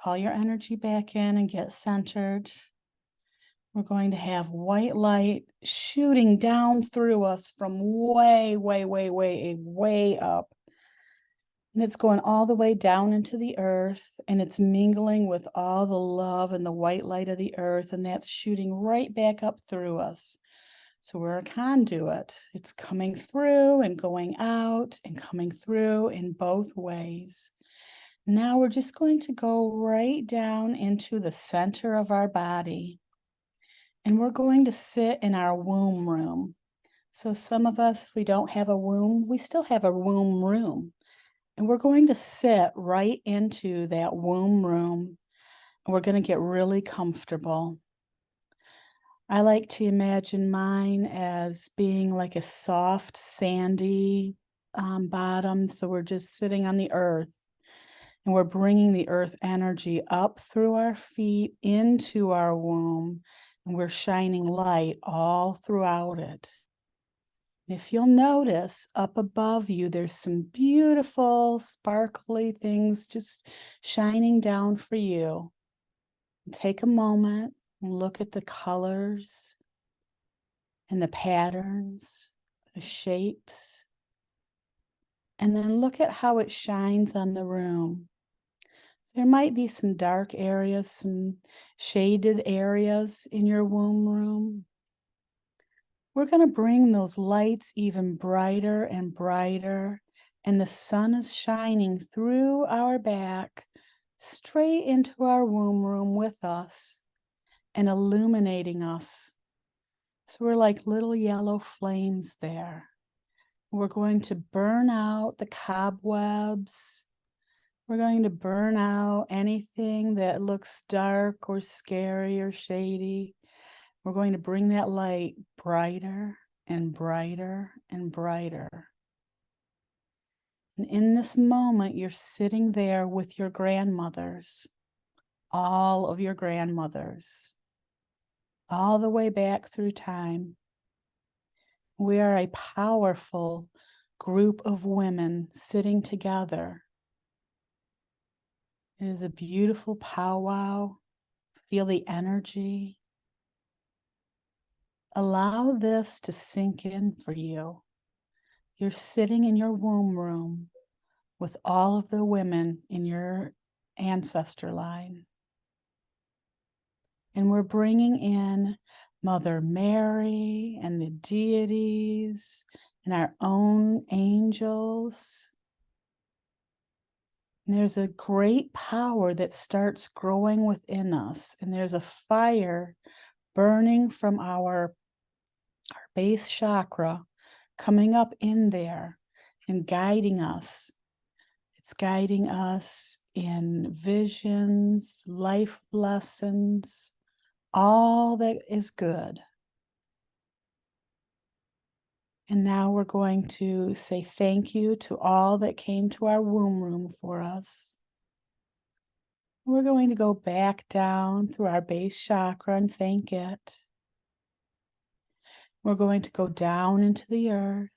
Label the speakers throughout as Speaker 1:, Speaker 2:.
Speaker 1: Call your energy back in and get centered. We're going to have white light shooting down through us from way, way, way, way, way up. And it's going all the way down into the earth, and it's mingling with all the love and the white light of the earth, and that's shooting right back up through us. So we're a conduit. It's coming through and going out and coming through in both ways. Now we're just going to go right down into the center of our body. And we're going to sit in our womb room. So some of us, if we don't have a womb, we still have a womb room. And we're going to sit right into that womb room. And we're going to get really comfortable. I like to imagine mine as being like a soft, sandy bottom. So we're just sitting on the earth. And we're bringing the earth energy up through our feet into our womb. And we're shining light all throughout it. If you'll notice up above you, there's some beautiful, sparkly things just shining down for you. Take a moment and look at the colors and the patterns, the shapes, and then look at how it shines on the room. So there might be some dark areas, some shaded areas in your womb room. We're going to bring those lights even brighter and brighter, and the sun is shining through our back, straight into our womb room with us and illuminating us. So we're like little yellow flames there. We're going to burn out the cobwebs. We're going to burn out anything that looks dark or scary or shady. We're going to bring that light brighter and brighter and brighter. And in this moment, you're sitting there with your grandmothers, all of your grandmothers, all the way back through time. We are a powerful group of women sitting together. It is a beautiful powwow. Feel the energy. Allow this to sink in for you. You're sitting in your womb room with all of the women in your ancestor line. And we're bringing in Mother Mary and the deities and our own angels. And there's a great power that starts growing within us. And there's a fire burning from our base chakra coming up in there and guiding us. It's guiding us in visions, life lessons, all that is good. And now we're going to say thank you to all that came to our womb room for us. We're going to go back down through our base chakra and thank it. We're going to go down into the earth,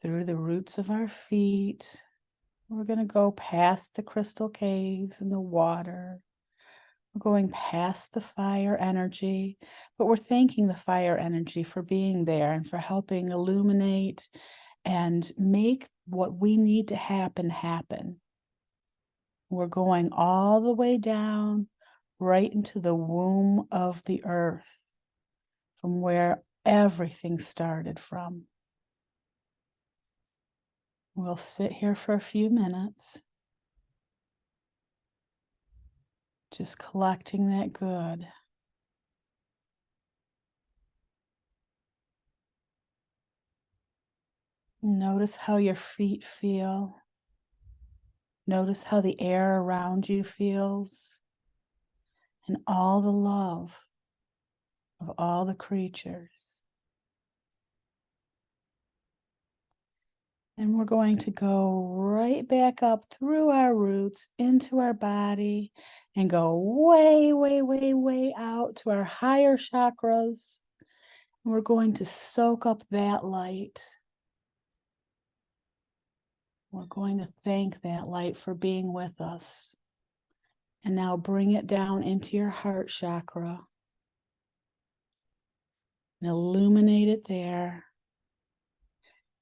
Speaker 1: through the roots of our feet. We're going to go past the crystal caves and the water. We're going past the fire energy, but we're thanking the fire energy for being there and for helping illuminate and make what we need to happen, happen. We're going all the way down right into the womb of the earth, from where everything started from. We'll sit here for a few minutes, just collecting that good. Notice how your feet feel. Notice how the air around you feels, and all the love of all the creatures. And we're going to go right back up through our roots into our body and go way, way, way, way out to our higher chakras. And we're going to soak up that light. We're going to thank that light for being with us. And now bring it down into your heart chakra and illuminate it there.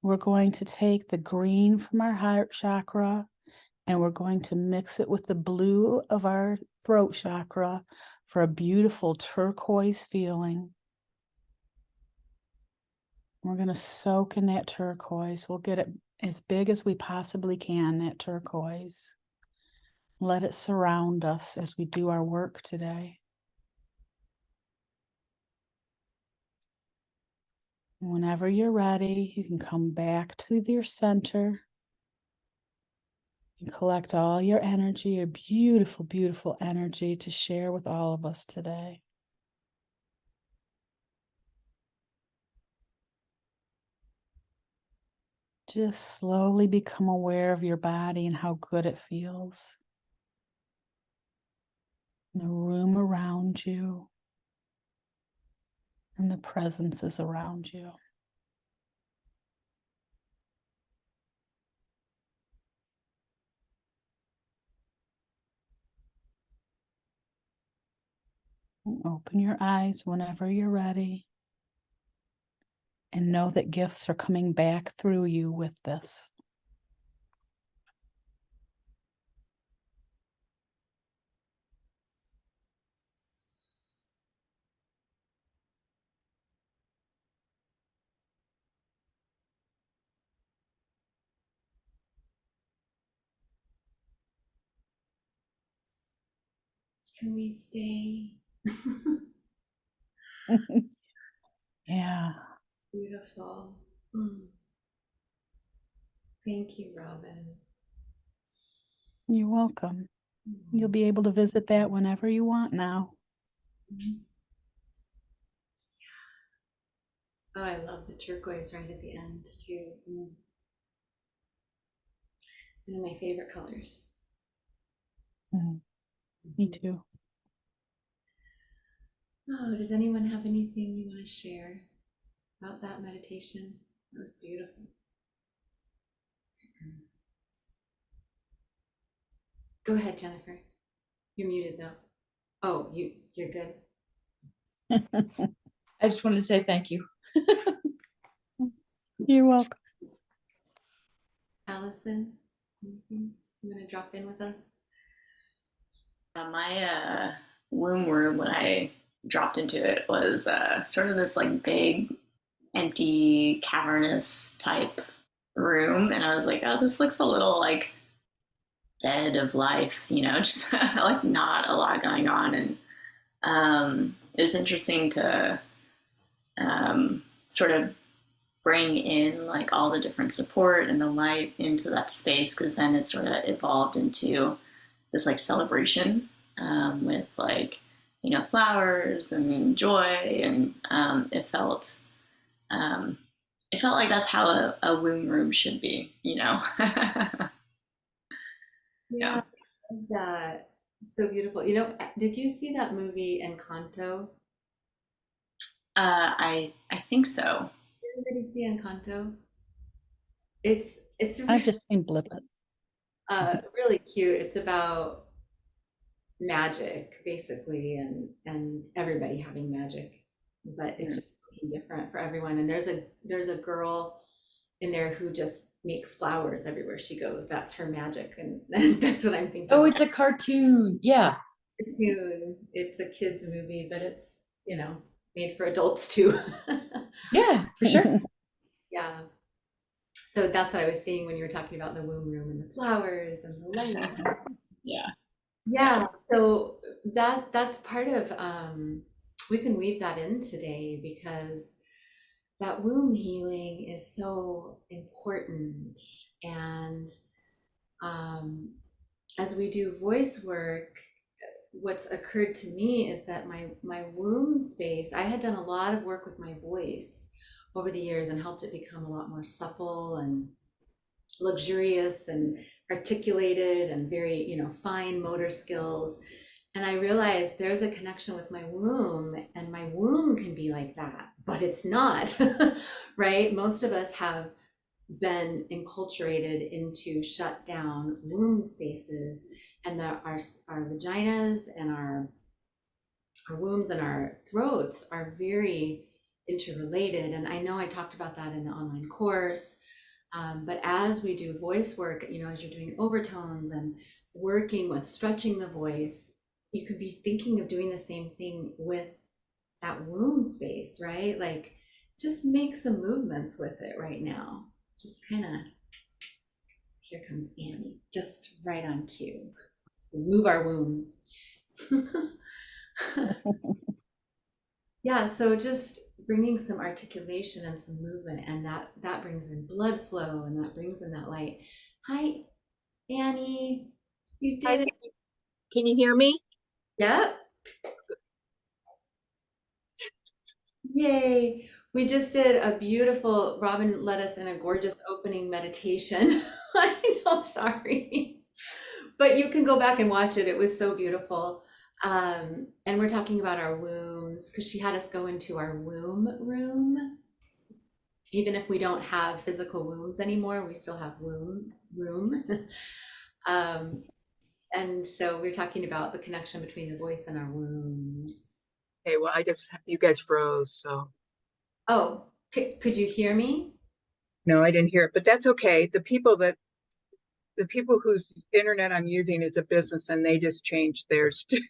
Speaker 1: We're going to take the green from our heart chakra and we're going to mix it with the blue of our throat chakra for a beautiful turquoise feeling. We're going to soak in that turquoise. We'll get it as big as we possibly can, that turquoise. Let it surround us as we do our work today. Whenever you're ready, you can come back to your center and collect all your energy, your beautiful, beautiful energy to share with all of us today. Just slowly become aware of your body and how good it feels. The room around you and the presences around you. Open your eyes whenever you're ready. And know that gifts are coming back through you with this.
Speaker 2: Can we stay?
Speaker 1: Yeah.
Speaker 2: Beautiful. Mm. Thank you, Robin.
Speaker 1: You're welcome. You'll be able to visit that whenever you want now.
Speaker 2: Mm. Oh, I love the turquoise right at the end too. Mm. One of my favorite colors.
Speaker 1: Me too.
Speaker 2: Oh, does anyone have anything you want to share about that meditation? That was beautiful. Go ahead, Jennifer. You're muted though. Oh, you're good.
Speaker 3: I just wanted to say thank you.
Speaker 1: You're welcome.
Speaker 2: Allison, anything you want to drop in with us?
Speaker 4: My womb room, when I dropped into it, was sort of this like big, empty, cavernous type room, and I was like, "Oh, this looks a little like dead of life," just like not a lot going on. And it was interesting to sort of bring in like all the different support and the light into that space, because then it sort of evolved into this like celebration with like flowers and joy, and it felt like that's how a womb room should be.
Speaker 2: Yeah,
Speaker 4: Yeah.
Speaker 2: that so beautiful. Did you see that movie Encanto?
Speaker 4: I think so.
Speaker 2: Everybody see Encanto? It's
Speaker 1: I've just seen blippet.
Speaker 2: really cute. It's about magic basically, and everybody having magic, but it's just looking different for everyone. And there's a girl in there who just makes flowers everywhere she goes. That's her magic, and that's what I'm thinking.
Speaker 3: Oh, it's a cartoon. Yeah.
Speaker 2: Cartoon. It's a kids movie, but it's made for adults too.
Speaker 3: Yeah, for sure.
Speaker 2: Yeah. So that's what I was seeing when you were talking about the womb room and the flowers and the light.
Speaker 4: Yeah.
Speaker 2: Yeah, so that's part of we can weave that in today because that womb healing is so important. And um, as we do voice work, what's occurred to me is that my womb space, I had done a lot of work with my voice over the years and helped it become a lot more supple and luxurious and articulated and very fine motor skills. And I realized there's a connection with my womb, and my womb can be like that, but it's not. Right? Most of us have been enculturated into shut down womb spaces, and that our vaginas and our wombs and our throats are very interrelated. And I know I talked about that in the online course, but as we do voice work, you know, as you're doing overtones and working with stretching the voice, you could be thinking of doing the same thing with that womb space, right? Like just make some movements with it right now. Just kind of, here comes Annie, just right on cue. So we move our wombs. Yeah, so just bringing some articulation and some movement, and that brings in blood flow, and that brings in that light. Hi, Annie, you
Speaker 5: Hi,
Speaker 2: did it.
Speaker 5: can you hear me?
Speaker 2: Yep. Yay. We just did a beautiful, Robin led us in a gorgeous opening meditation. I know, sorry. But you can go back and watch it. It was so beautiful. And we're talking about our wombs because she had us go into our womb room. Even if we don't have physical wombs anymore, we still have womb room. And so we're talking about the connection between the voice and our wombs.
Speaker 5: Okay, well, you guys froze, so
Speaker 2: Oh, could you hear me?
Speaker 5: no, I didn't hear it, but that's okay. The people whose internet I'm using is a business and they just changed theirs too.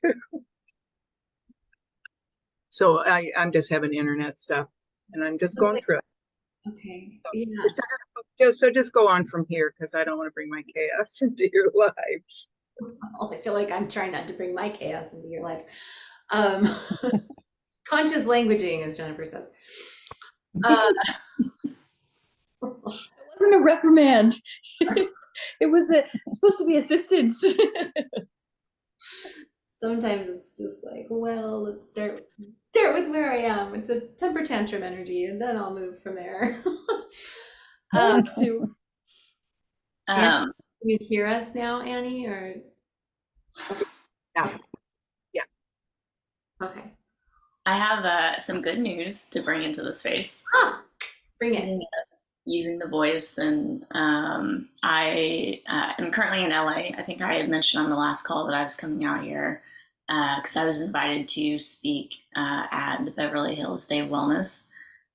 Speaker 5: So I'm just having internet stuff and I'm just going through it.
Speaker 2: Okay. Yeah.
Speaker 5: So just go on from here because I don't want to bring my chaos into your lives.
Speaker 2: I feel like I'm trying not to bring my chaos into your lives. Conscious languaging, as Jennifer says.
Speaker 3: It wasn't a reprimand. It was supposed to be assistance.
Speaker 2: Sometimes it's just like, well, let's start with where I am with the temper tantrum energy, and then I'll move from there.
Speaker 3: Thanks, Sue.
Speaker 2: Can you hear us now, Annie? Or
Speaker 5: Yeah.
Speaker 2: okay.
Speaker 4: I have some good news to bring into the space.
Speaker 2: Bring it.
Speaker 4: Using the voice, and I am currently in LA. I think I had mentioned on the last call that I was coming out here because I was invited to speak at the Beverly Hills Day of Wellness,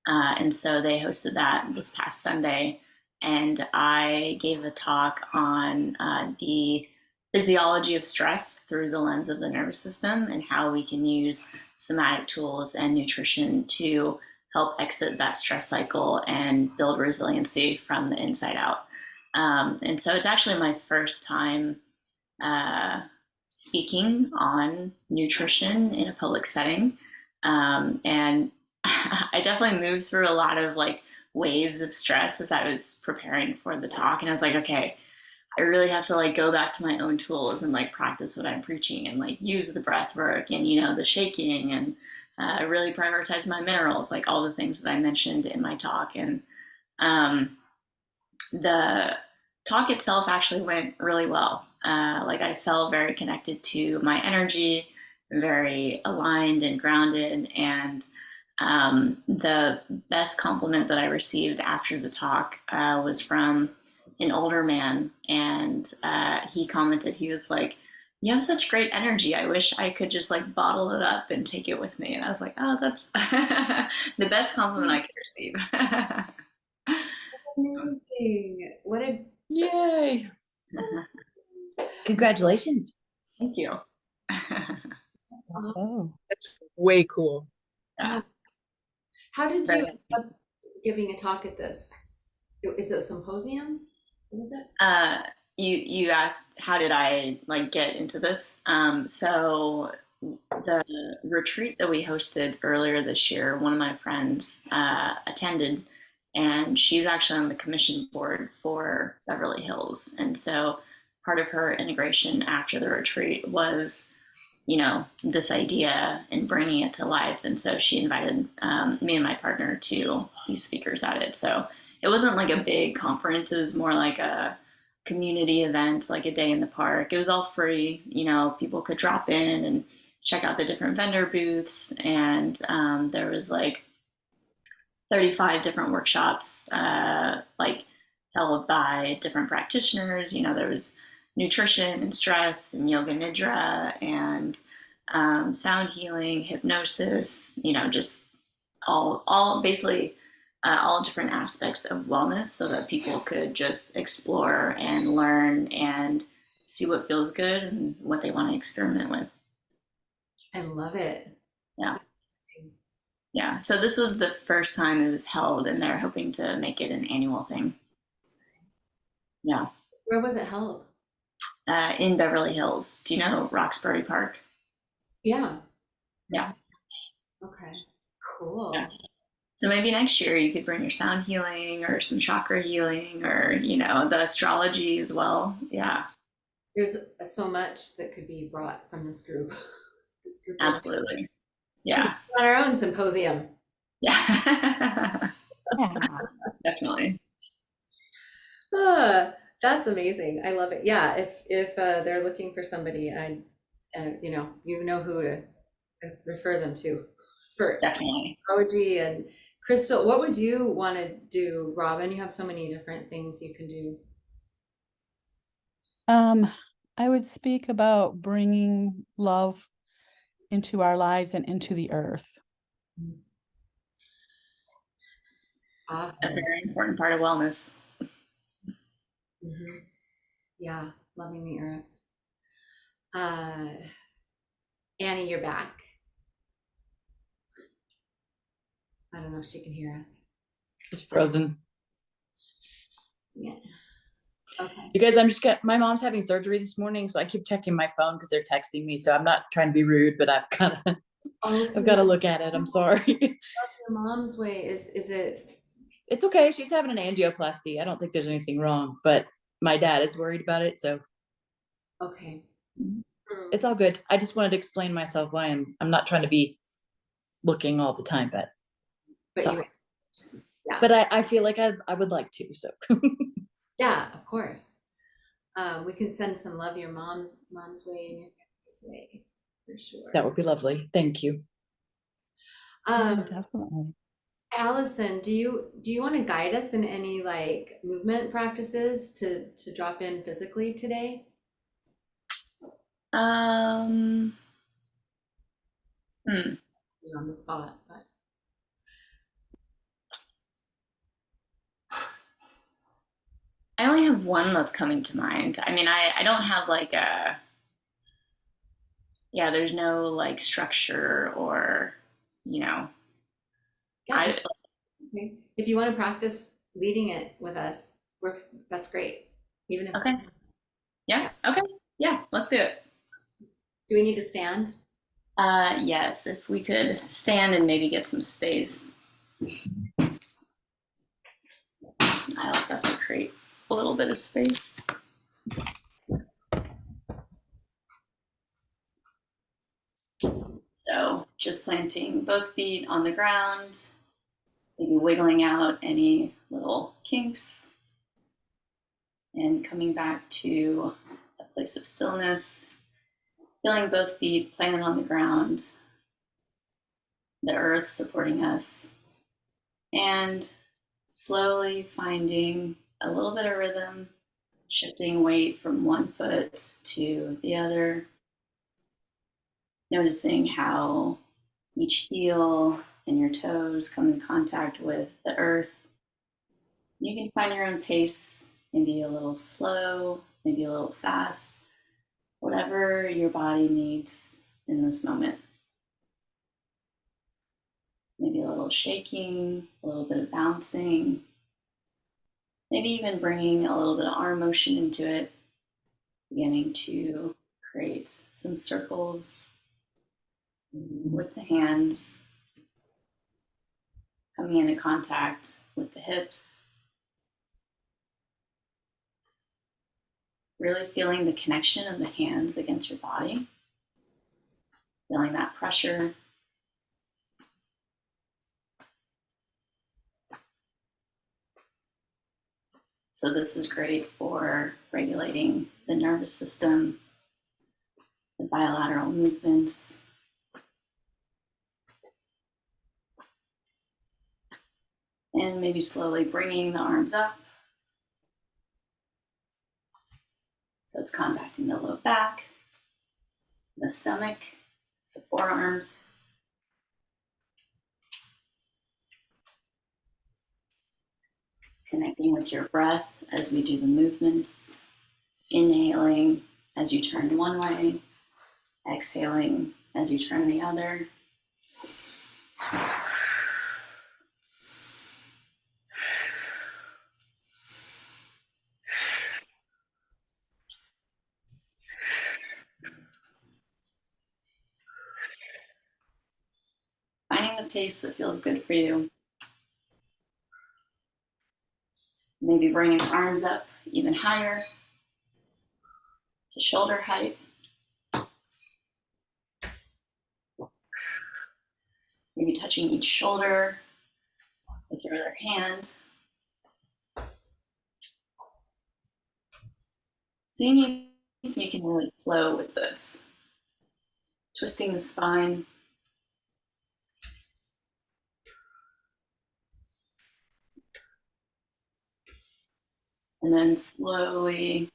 Speaker 4: and so they hosted that this past Sunday, and I gave a talk on the physiology of stress through the lens of the nervous system and how we can use somatic tools and nutrition to help exit that stress cycle and build resiliency from the inside out. And so it's actually my first time speaking on nutrition in a public setting. And I definitely moved through a lot of like waves of stress as I was preparing for the talk. And I was like, okay, I really have to like go back to my own tools and like practice what I'm preaching and like use the breath work and, you know, the shaking and really prioritize my minerals, like all the things that I mentioned in my talk. And the talk itself actually went really well. Like I felt very connected to my energy, very aligned and grounded. And the best compliment that I received after the talk was from an older man. And he commented, he was like, "You have such great energy. I wish I could just like bottle it up and take it with me." And I was like, oh, that's the best compliment I could receive.
Speaker 2: Amazing. What a
Speaker 3: Yay. Congratulations.
Speaker 4: Thank you.
Speaker 1: Oh,
Speaker 5: That's way cool.
Speaker 4: Yeah.
Speaker 2: How did you end up giving a talk at this? Is it a symposium? What was it?
Speaker 4: You asked how did I like get into this? So the retreat that we hosted earlier this year, one of my friends attended, and she's actually on the commission board for Beverly Hills. And so part of her integration after the retreat was, you know, this idea and bringing it to life. And so she invited me and my partner to be speakers at it. So it wasn't like a big conference. It was more like a community event, like a day in the park. It was all free. You know, people could drop in and check out the different vendor booths. And there was like 35 different workshops, like held by different practitioners. You know, there was nutrition and stress and yoga nidra and sound healing, hypnosis, you know, just all basically all different aspects of wellness so that people could just explore and learn and see what feels good and what they want to experiment with.
Speaker 2: I love it.
Speaker 4: Yeah. Yeah. So this was the first time it was held, and they're hoping to make it an annual thing. Yeah.
Speaker 2: Where was it held?
Speaker 4: In Beverly Hills. Do you know Roxbury Park?
Speaker 2: Yeah.
Speaker 4: Yeah.
Speaker 2: Okay. Cool.
Speaker 4: Yeah. So maybe next year you could bring your sound healing or some chakra healing or, you know, the astrology as well. Yeah.
Speaker 2: There's so much that could be brought from this group. This group
Speaker 4: Absolutely.
Speaker 2: We
Speaker 4: Yeah.
Speaker 2: could do on our own symposium.
Speaker 4: Yeah.
Speaker 1: Yeah.
Speaker 4: Definitely.
Speaker 2: That's amazing. I love it. Yeah, if they're looking for somebody, you know who to refer them to for
Speaker 4: Definitely.
Speaker 2: astrology and crystal. What would you want to do, Robin? You have so many different things you can do.
Speaker 1: I would speak about bringing love into our lives and into the earth.
Speaker 2: Awesome.
Speaker 4: A very important part of wellness.
Speaker 2: Mhm. Yeah, loving the earth. Annie, you're back. I don't know if she can hear us.
Speaker 3: Just frozen.
Speaker 2: Yeah. Okay.
Speaker 3: You guys, my mom's having surgery this morning, so I keep checking my phone because they're texting me. So I'm not trying to be rude, but I've got to look at it. I'm sorry.
Speaker 2: Your mom's way is it?
Speaker 3: It's okay. She's having an angioplasty. I don't think there's anything wrong, but my dad is worried about it, so
Speaker 2: Okay.
Speaker 3: it's all good. I just wanted to explain myself why I'm not trying to be looking all the time, but
Speaker 2: But you,
Speaker 3: but I feel like I would like to. So
Speaker 2: yeah, of course. We can send some love your mom's way and your family's way for sure.
Speaker 3: that would be lovely. Thank you.
Speaker 1: Definitely.
Speaker 2: Allison, do you want to guide us in any like movement practices to drop in physically today? You're on the spot, but
Speaker 4: I only have one that's coming to mind. I mean, I don't have like there's no like structure or, you know,
Speaker 2: yeah. Okay. If you want to practice leading it with us, that's great. Even if
Speaker 4: okay. Yeah. Okay. Yeah, let's do it.
Speaker 2: Do we need to stand?
Speaker 4: Yes, if we could stand and maybe get some space. I also have to create a little bit of space. So just planting both feet on the ground, maybe wiggling out any little kinks, and coming back to a place of stillness, feeling both feet planted on the ground, the earth supporting us, and slowly finding a little bit of rhythm, shifting weight from one foot to the other, noticing how each heel and your toes come in contact with the earth. You can find your own pace, maybe a little slow, maybe a little fast, whatever your body needs in this moment. Maybe a little shaking, a little bit of bouncing, maybe even bringing a little bit of arm motion into it, beginning to create some circles with the hands, coming into contact with the hips, really feeling the connection of the hands against your body, feeling that pressure. So this is great for regulating the nervous system, the bilateral movements. And maybe slowly bringing the arms up, So it's contacting the low back, the stomach, the forearms. Connecting with your breath as we do the movements. Inhaling as you turn one way, exhaling as you turn the other. Finding the pace that feels good for you. Maybe bringing the arms up even higher to shoulder height. Maybe touching each shoulder with your other hand. Seeing if you can really flow with this. Twisting the spine. And then slowing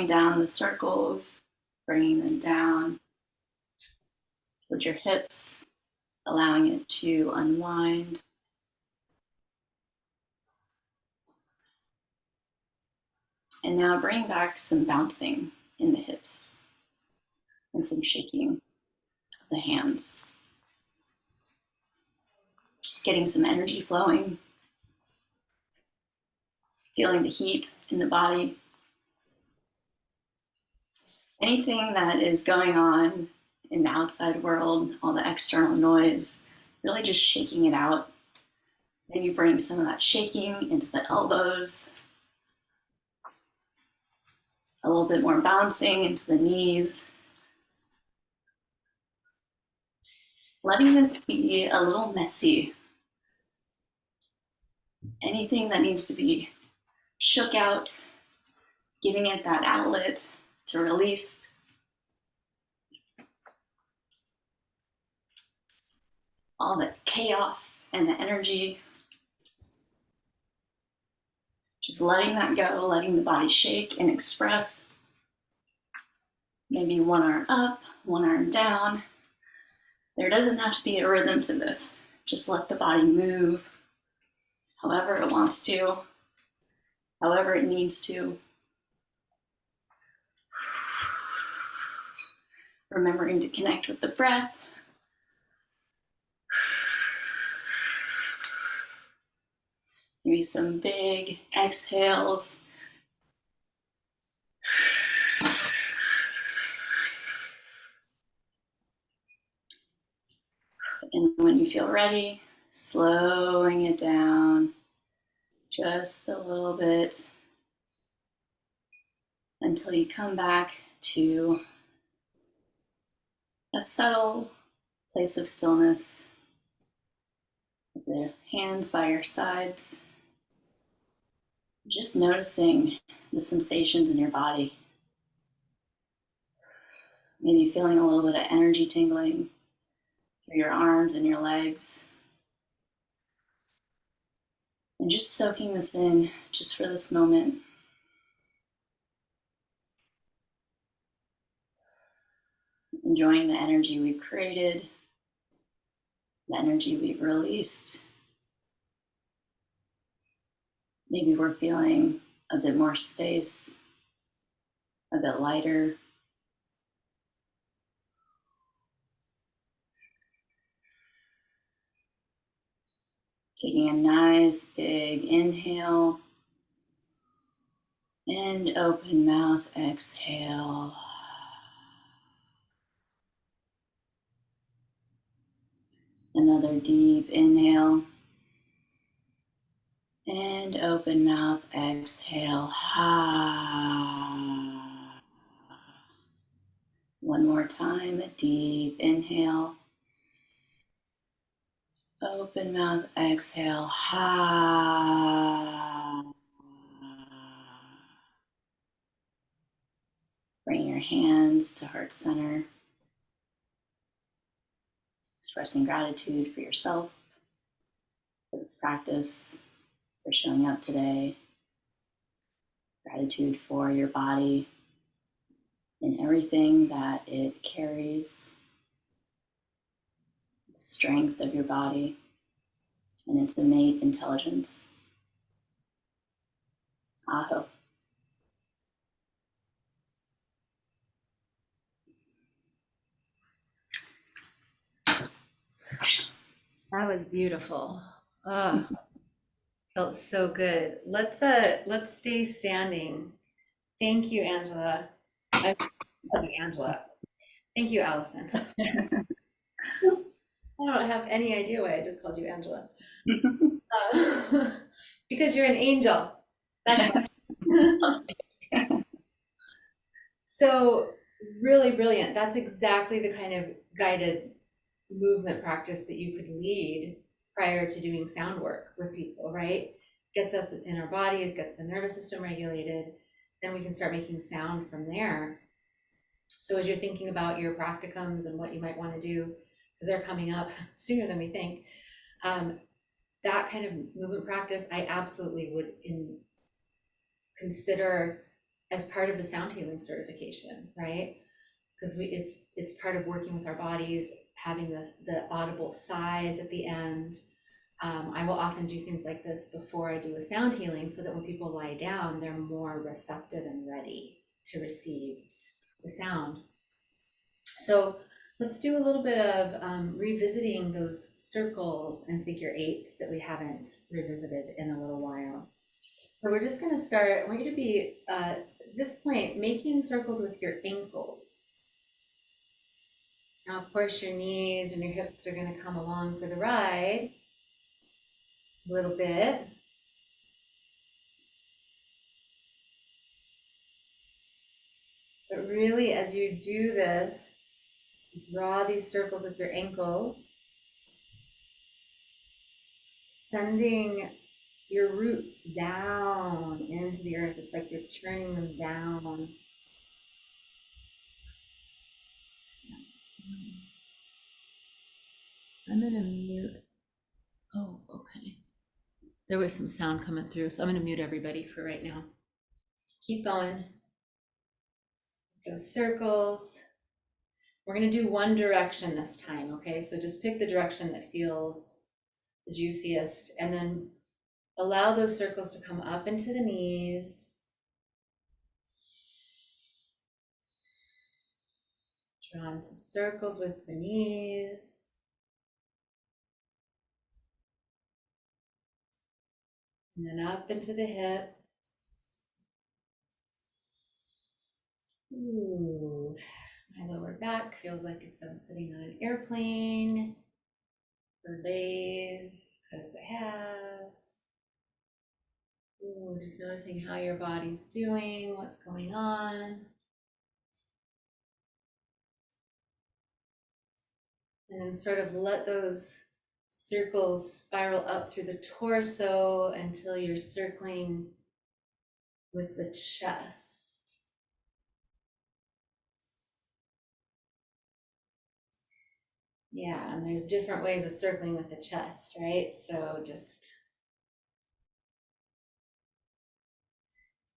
Speaker 4: down the circles, bringing them down towards your hips, allowing it to unwind. And now bring back some bouncing in the hips and some shaking of the hands. Getting some energy flowing, feeling the heat in the body. Anything that is going on in the outside world, all the external noise, really just shaking it out. Maybe bring some of that shaking into the elbows. A little bit more bouncing into the knees. Letting this be a little messy. Anything that needs to be shook out, giving it that outlet to release. All the chaos and the energy. Just letting that go, letting the body shake and express. Maybe one arm up, one arm down. There doesn't have to be a rhythm to this. Just let the body move however it wants to, however it needs to. Remembering to connect with the breath. Maybe some big exhales. And when you feel ready, slowing it down just a little bit until you come back to a subtle place of stillness with the hands by your sides. Just noticing the sensations in your body. Maybe feeling a little bit of energy tingling through your arms and your legs. And just soaking this in just for this moment. Enjoying the energy we've created, the energy we've released. Maybe we're feeling a bit more space, a bit lighter. Taking a nice big inhale and open mouth exhale. Another deep inhale and open mouth exhale. One more time, a deep inhale. Open mouth exhale. Bring your hands to heart center. Expressing gratitude for yourself, for this practice, for showing up today, for gratitude for your body and everything that it carries, the strength of your body and its innate intelligence. Aho.
Speaker 2: That was beautiful. Oh, felt so good. Let's stay standing. Thank you, Angela. I called you Angela. Thank you, Allison. I don't have any idea why I just called you Angela. Because you're an angel. That's why. So really brilliant. That's exactly the kind of guided movement practice that you could lead prior to doing sound work with people, right? Gets us in our bodies, gets the nervous system regulated, then we can start making sound from there. So as you're thinking about your practicums and what you might want to do, because they're coming up sooner than we think, that kind of movement practice, I absolutely would consider as part of the sound healing certification, right? Because it's part of working with our bodies, having the audible sighs at the end. I will often do things like this before I do a sound healing so that when people lie down, they're more receptive and ready to receive the sound. So let's do a little bit of revisiting those circles and figure eights that we haven't revisited in a little while. So we're just going to start. I want you to be, at this point, making circles with your ankles. Now, of course, your knees and your hips are going to come along for the ride a little bit. But really, as you do this, draw these circles with your ankles, sending your root down into the earth. It's like you're turning them down. I'm going to mute. Oh, okay. There was some sound coming through, so I'm going to mute everybody for right now. Keep going. Those circles. We're going to do one direction this time, okay? So just pick the direction that feels the juiciest, and then allow those circles to come up into the knees. Drawing some circles with the knees. And then up into the hips. Ooh, my lower back feels like it's been sitting on an airplane for days, because it has. Ooh, just noticing how your body's doing, what's going on. And then sort of let those circles spiral up through the torso until you're circling with the chest. Yeah, and there's different ways of circling with the chest, right? So just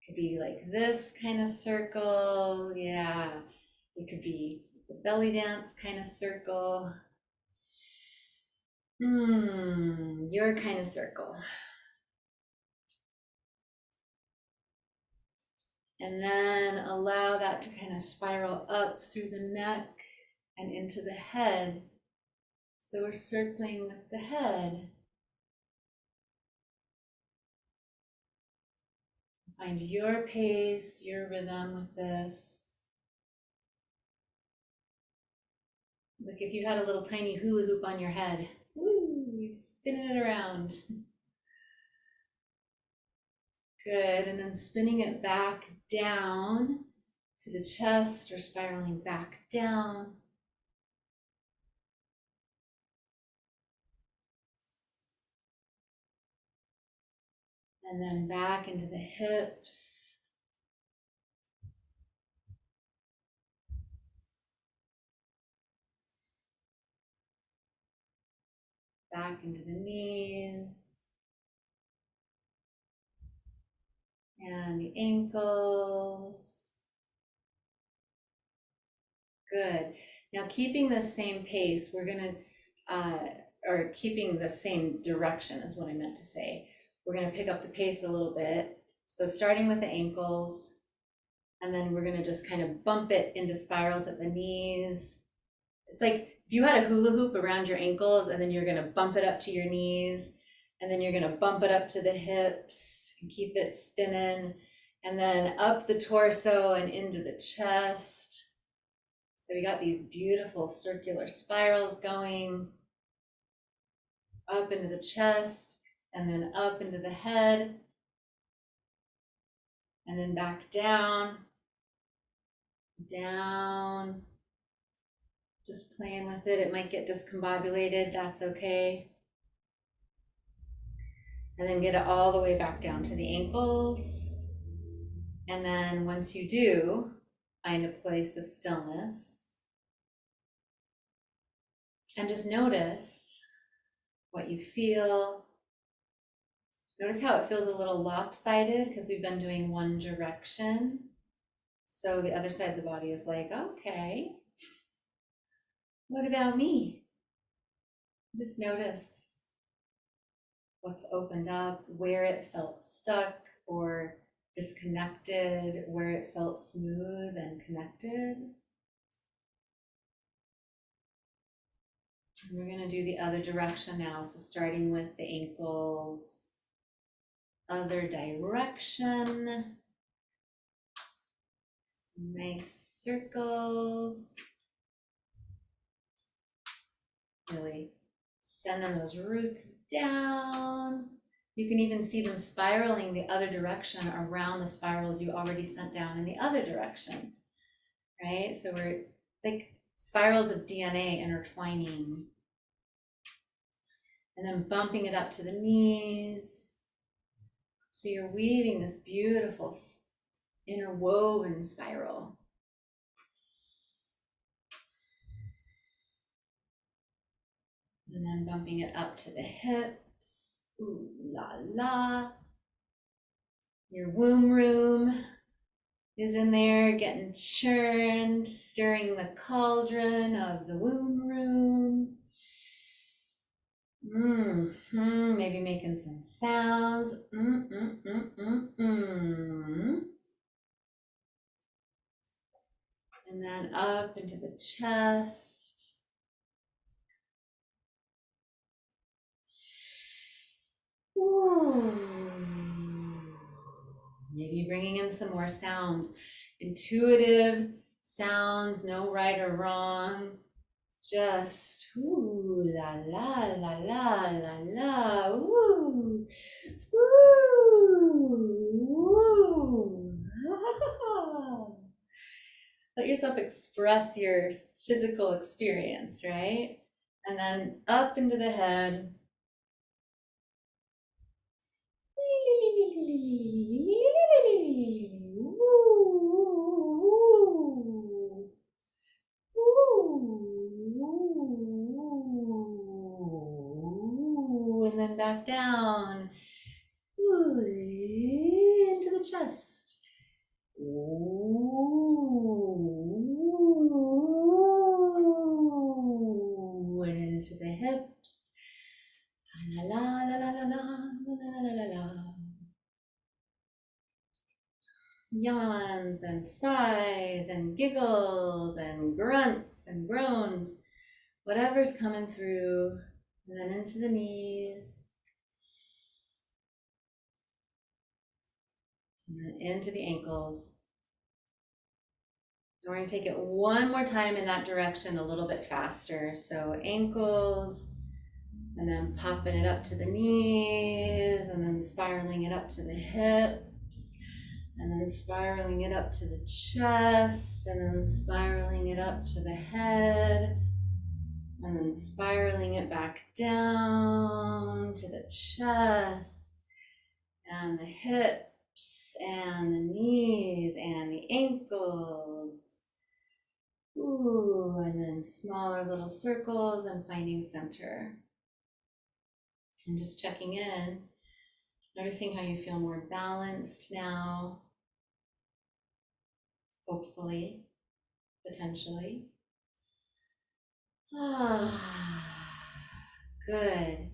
Speaker 2: could be like this kind of circle. Yeah, it could be the belly dance kind of circle. Your kind of circle. And then allow that to kind of spiral up through the neck and into the head. So we're circling with the head. Find your pace, your rhythm with this. Like if you had a little tiny hula hoop on your head, woo, you're spinning it around. Good, and then spinning it back down to the chest or spiraling back down. And then back into the hips. Back into the knees. And the ankles. Good. Now, keeping the same pace, we're gonna, or keeping the same direction is what I meant to say. We're gonna pick up the pace a little bit. So starting with the ankles, and then we're gonna just kind of bump it into spirals at the knees. It's like if you had a hula hoop around your ankles, and then you're gonna bump it up to your knees, and then you're gonna bump it up to the hips and keep it spinning, and then up the torso and into the chest. So we got these beautiful circular spirals going up into the chest, and then up into the head, and then back down, down. Just playing with it. It might get discombobulated, that's okay. And then get it all the way back down to the ankles. And then once you do, find a place of stillness. And just notice what you feel. Notice how it feels a little lopsided because we've been doing one direction. So the other side of the body is like, okay, what about me? Just notice what's opened up, where it felt stuck or disconnected, where it felt smooth and connected. And we're going to do the other direction now. So starting with the ankles, other direction. Some nice circles. Really sending those roots down. You can even see them spiraling the other direction around the spirals you already sent down in the other direction, right? So we're like spirals of DNA intertwining. And then bumping it up to the knees. So you're weaving this beautiful interwoven spiral. And then bumping it up to the hips. Ooh la la. Your womb room is in there getting churned, stirring the cauldron of the womb room. Maybe making some sounds. And then up into the chest. Ooh. Maybe bringing in some more sounds. Intuitive sounds, no right or wrong. Just ooh la la la la la la ooh ooh. Let yourself express your physical experience, right? And then up into the head. And then back down into the chest. And into the hips. La la la la la la la la la la. Yawns and sighs and giggles and grunts and groans, whatever's coming through, and then into the knees, and then into the ankles. And we're going to take it one more time in that direction a little bit faster. So ankles, and then popping it up to the knees, and then spiraling it up to the hips, and then spiraling it up to the chest, and then spiraling it up to the head, and then spiraling it back down to the chest, and the hips, and the knees, and the ankles. Ooh, and then smaller little circles and finding center. And just checking in, noticing how you feel more balanced now, hopefully, potentially. Ah, good.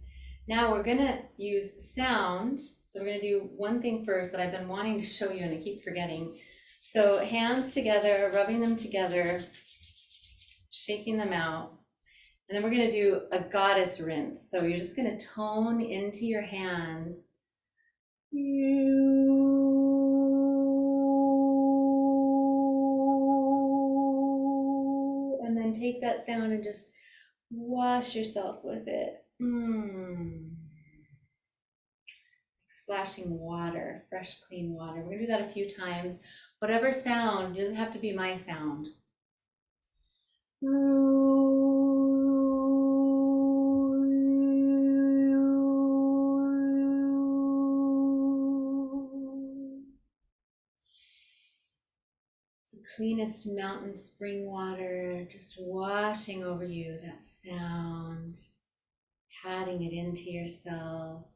Speaker 2: Now we're gonna use sound. So we're gonna do one thing first that I've been wanting to show you and I keep forgetting. So hands together, rubbing them together, shaking them out. And then we're gonna do a goddess rinse. So you're just gonna tone into your hands. And then take that sound and just wash yourself with it. Splashing water, fresh, clean water. We're gonna do that a few times. Whatever sound, it doesn't have to be my sound. The cleanest mountain spring water just washing over you, that sound, patting it into yourself.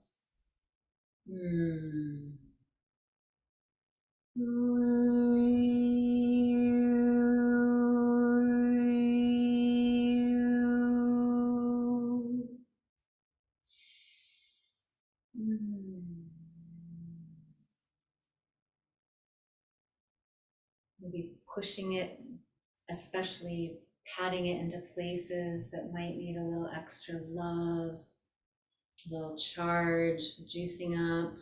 Speaker 2: Maybe pushing it, especially patting it into places that might need a little extra love, a little charge, juicing up,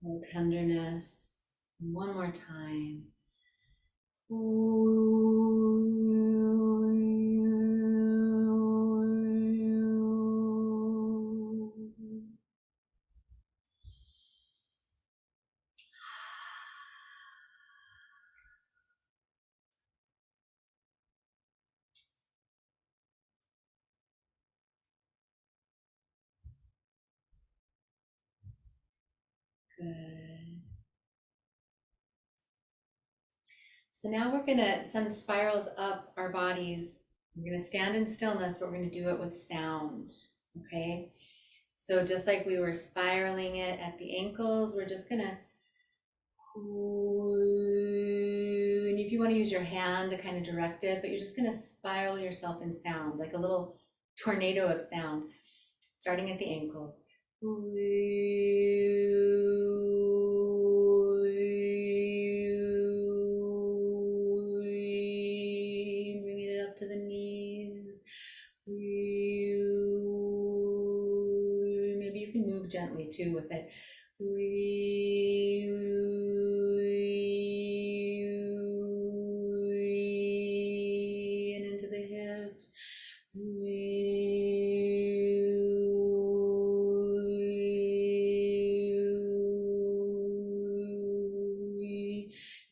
Speaker 2: a little tenderness. One more time. Good. So now we're gonna send spirals up our bodies. We're gonna stand in stillness, but we're gonna do it with sound, okay? So just like we were spiraling it at the ankles, we're just gonna, and if you wanna use your hand to kind of direct it, but you're just gonna spiral yourself in sound, like a little tornado of sound, starting at the ankles. Bringing it up to the knees. Maybe you can move gently too with it. And into the hips.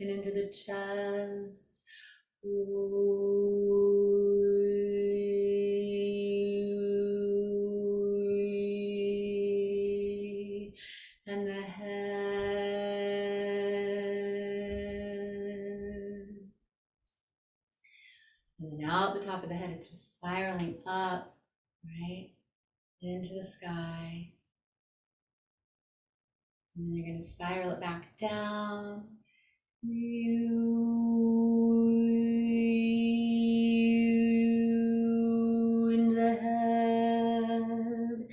Speaker 2: And into the chest. And the head. And then out the top of the head, it's just spiraling up, right? Into the sky. And then you're going to spiral it back down. In the head.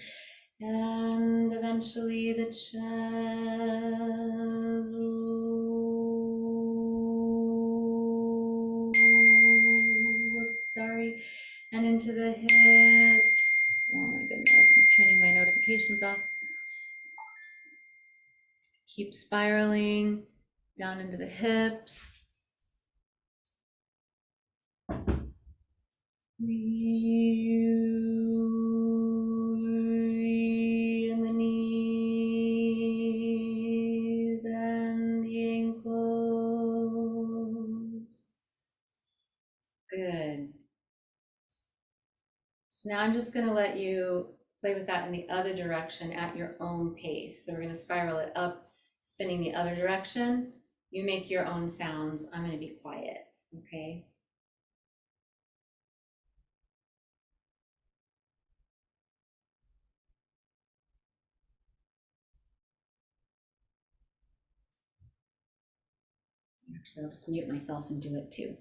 Speaker 2: And eventually the chest. Whoops, sorry. And into the hips. Oh my goodness, I'm turning my notifications off. Keep spiraling down into the hips. In the knees and the ankles. Good. So now I'm just going to let you play with that in the other direction at your own pace. So we're going to spiral it up, spinning the other direction. You make your own sounds. I'm going to be quiet, okay? Actually, I'll just mute myself and do it too.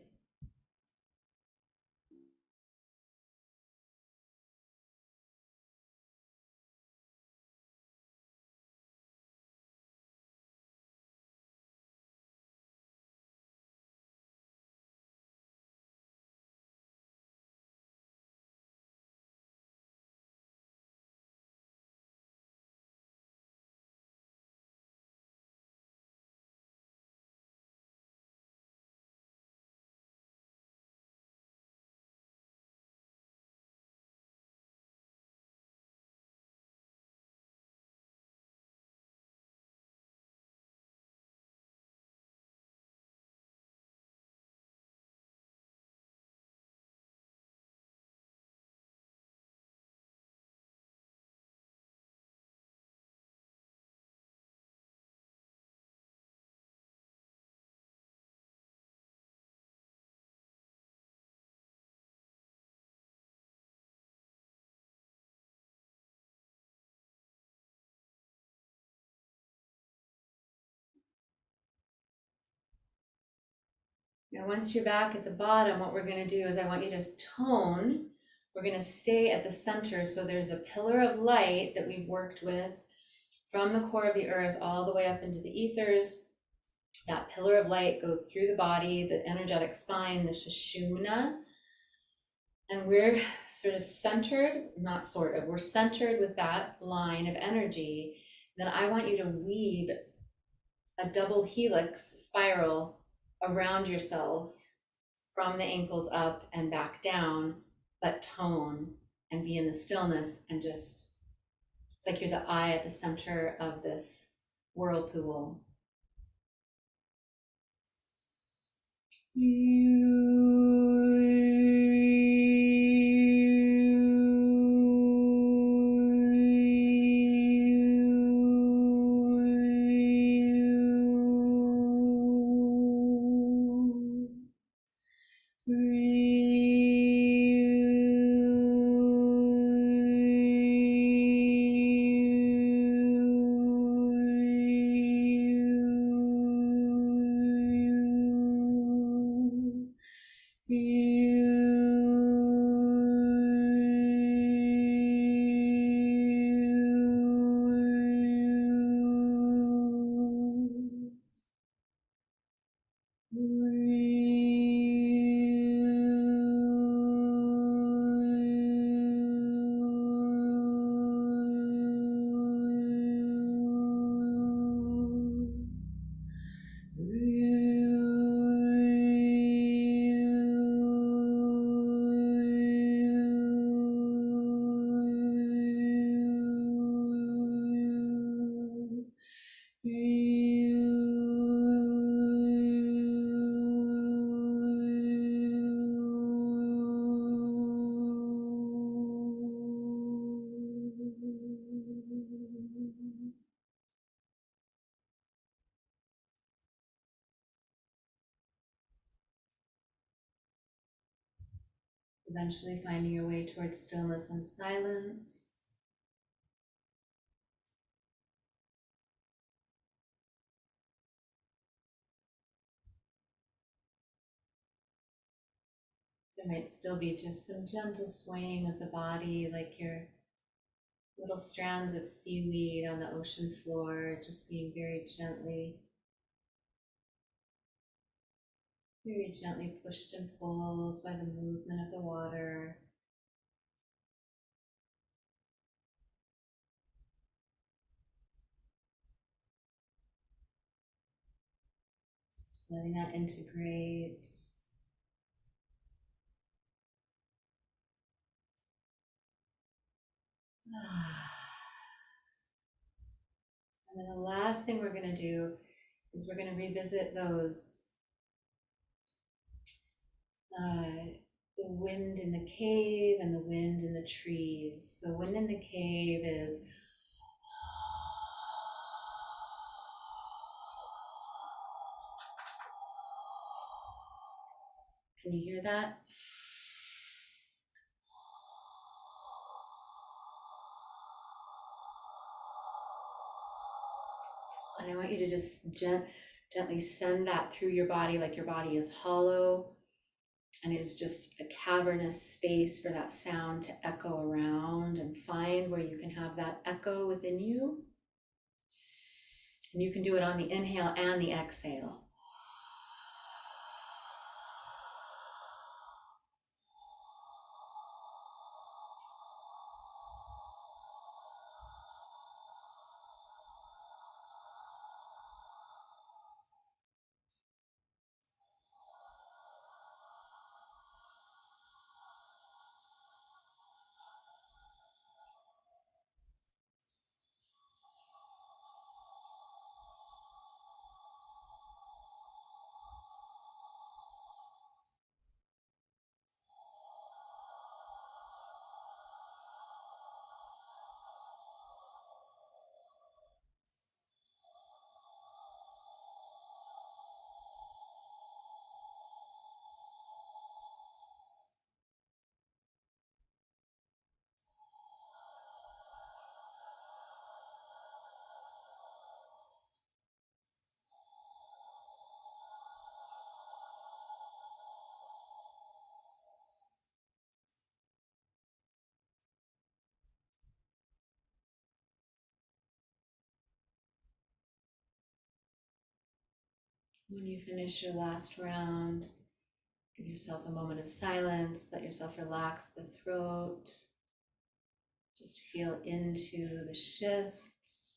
Speaker 2: Now, once you're back at the bottom, what we're going to do is I want you to tone. We're going to stay at the center. So there's a pillar of light that we've worked with from the core of the earth all the way up into the ethers. That pillar of light goes through the body, the energetic spine, the Sushumna. And we're sort of centered, not sort of, we're centered with that line of energy. Then I want you to weave a double helix spiral around yourself from the ankles up and back down, but tone and be in the stillness and just, it's like you're the eye at the center of this whirlpool. Eventually finding your way towards stillness and silence. There might still be just some gentle swaying of the body, like your little strands of seaweed on the ocean floor, just being very gently pushed and pulled by the movement of the water. Just letting that integrate. And then the last thing we're going to do is we're going to revisit those the wind in the cave and the wind in the trees. So wind in the cave is can you hear that? And I want you to just Gently send that through your body like your body is hollow and is just a cavernous space for that sound to echo around, and find where you can have that echo within you. And you can do it on the inhale and the exhale. When you finish your last round, give yourself a moment of silence, let yourself relax the throat. Just feel into the shifts.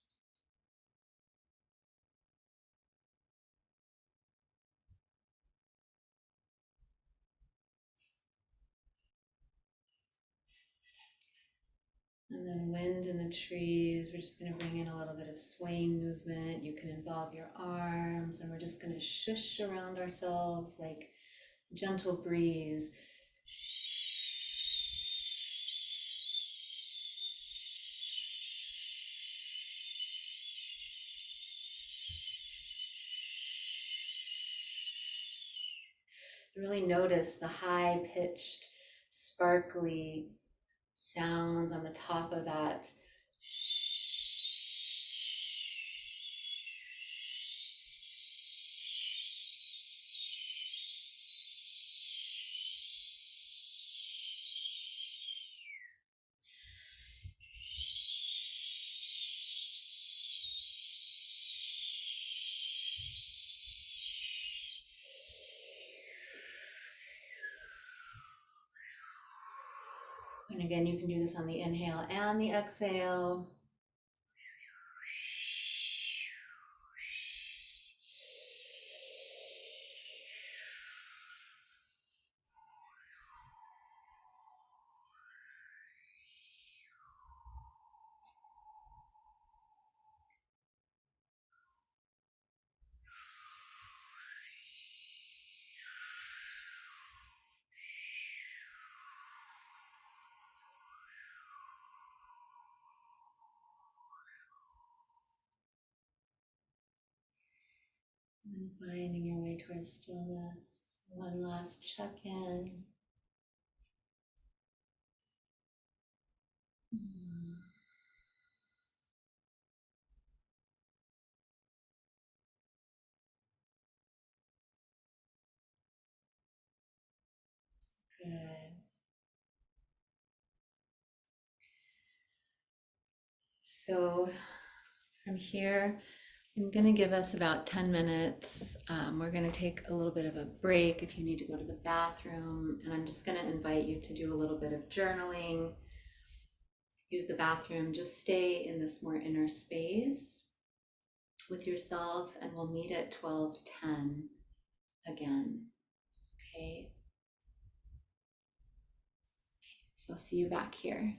Speaker 2: And then wind in the trees. We're just going to bring in a little bit of swaying movement. You can involve your arms, and we're just going to shush around ourselves like a gentle breeze. Really notice the high-pitched, sparkly sounds on the top of that. And again, you can do this on the inhale and the exhale. And finding your way towards stillness. One last check-in. Good. So from here, I'm going to give us about 10 minutes. We're going to take a little bit of a break if you need to go to the bathroom. And I'm just going to invite you to do a little bit of journaling. Use the bathroom. Just stay in this more inner space with yourself, and we'll meet at 12:10 again. Okay. So I'll see you back here.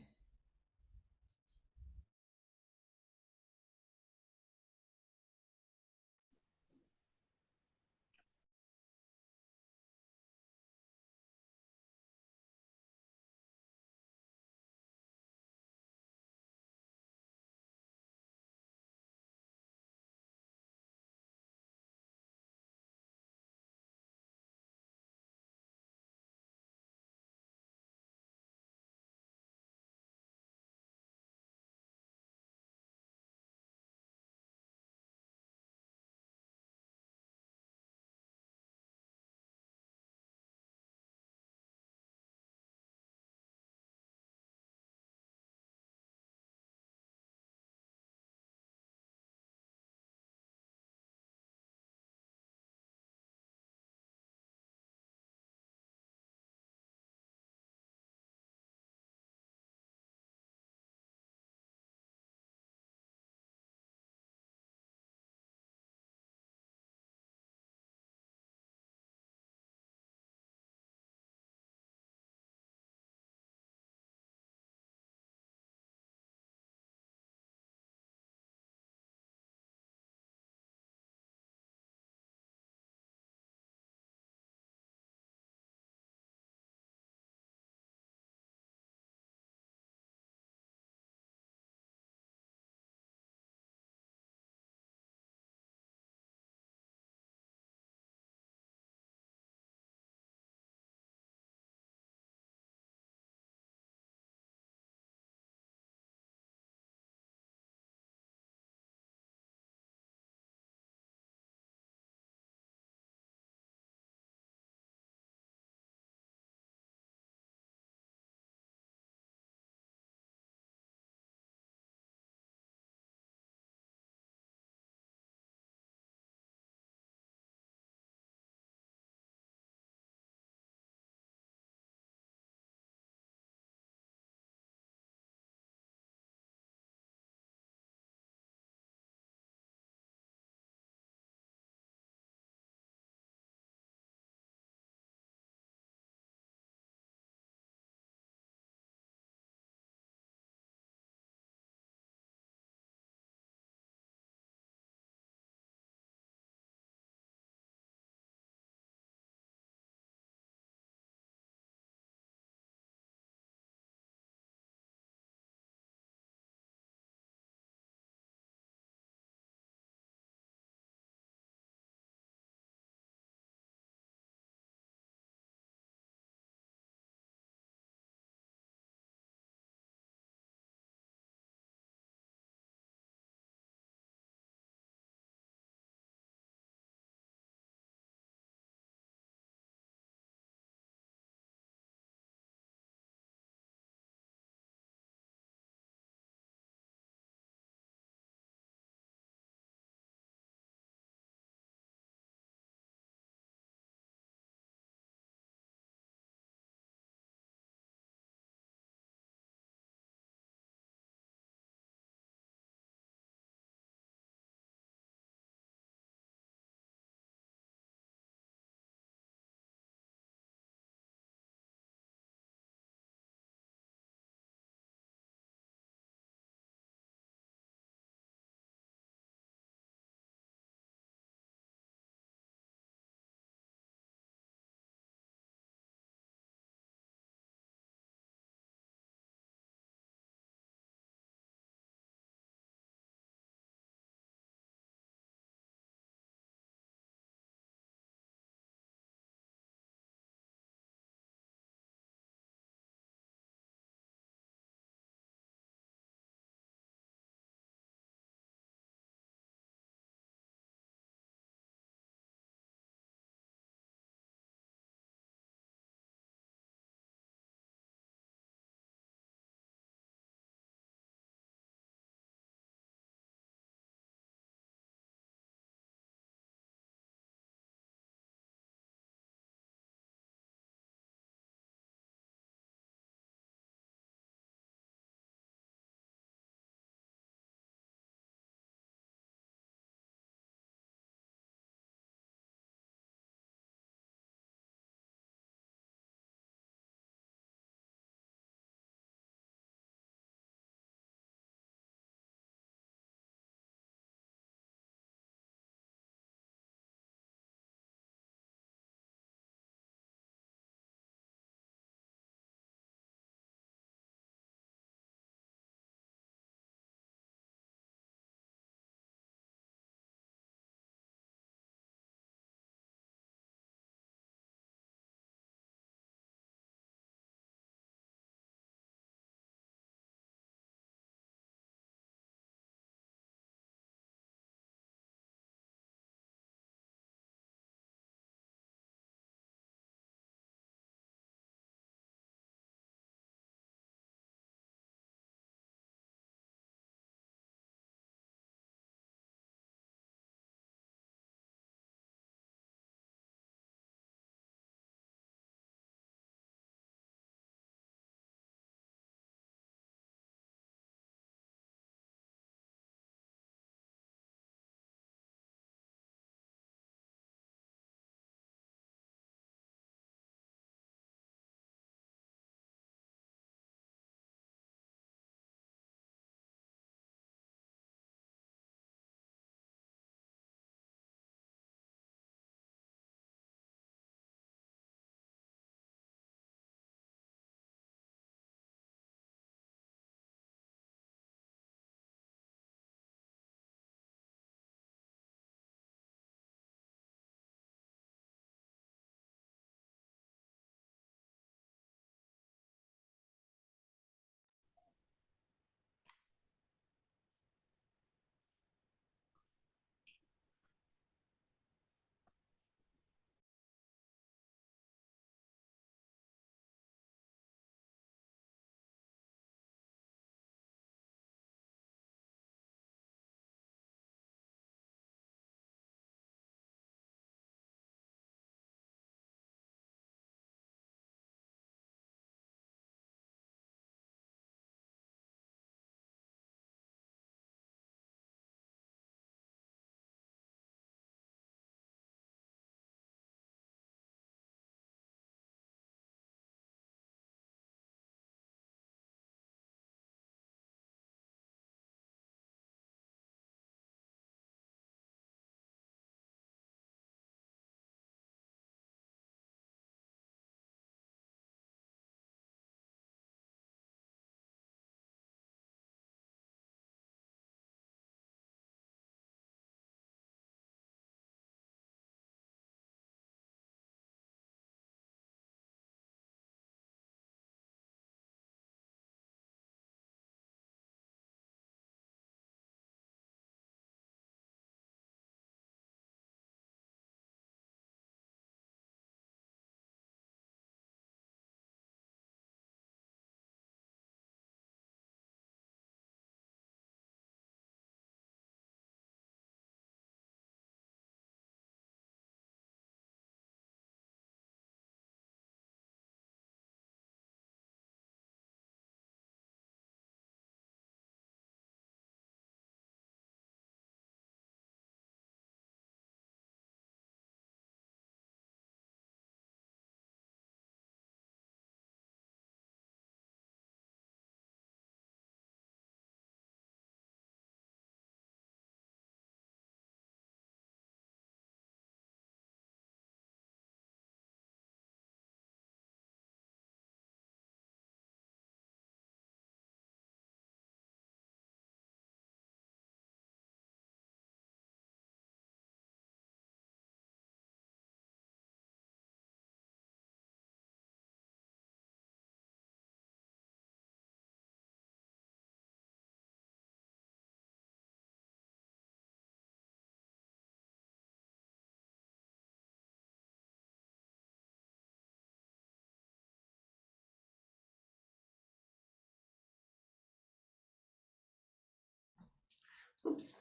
Speaker 2: Oops.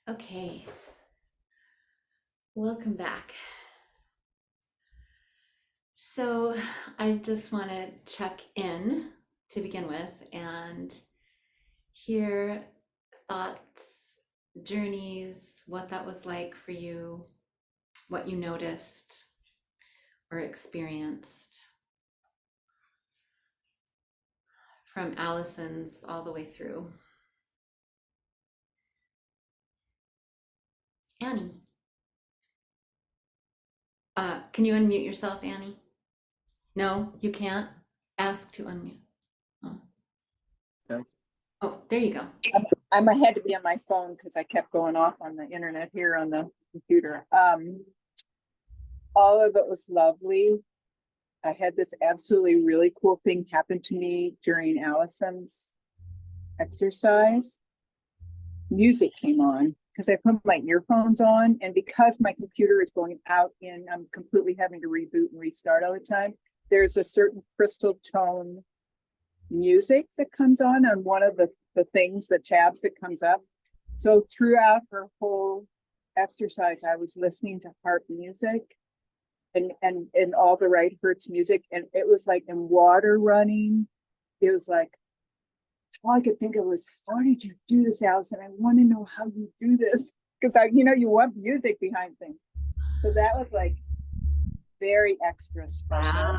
Speaker 2: Okay. Welcome back. So I just want to check in to begin with and hear thoughts, journeys, what that was like for you, what you noticed or experienced from Allison's all the way through. Annie. Can you unmute yourself, Annie? No, you can't. Ask to unmute. Oh,
Speaker 5: No.
Speaker 2: oh, there you go.
Speaker 5: I had to be on my phone because I kept going off on the internet here on the computer. All of it was lovely. I had this absolutely really cool thing happen to me during Allison's exercise. Music came on because I put my earphones on, and because my computer is going out and I'm completely having to reboot and restart all the time, there's a certain crystal tone music that comes on one of the things, the tabs that comes up. So throughout her whole exercise, I was listening to harp music and all the right hertz music, and it was like in water running. It was like, all I could think of was, how did you do this, Allison? I want to know how you do this, because you want music behind things. So that was like very extra special.
Speaker 2: Wow.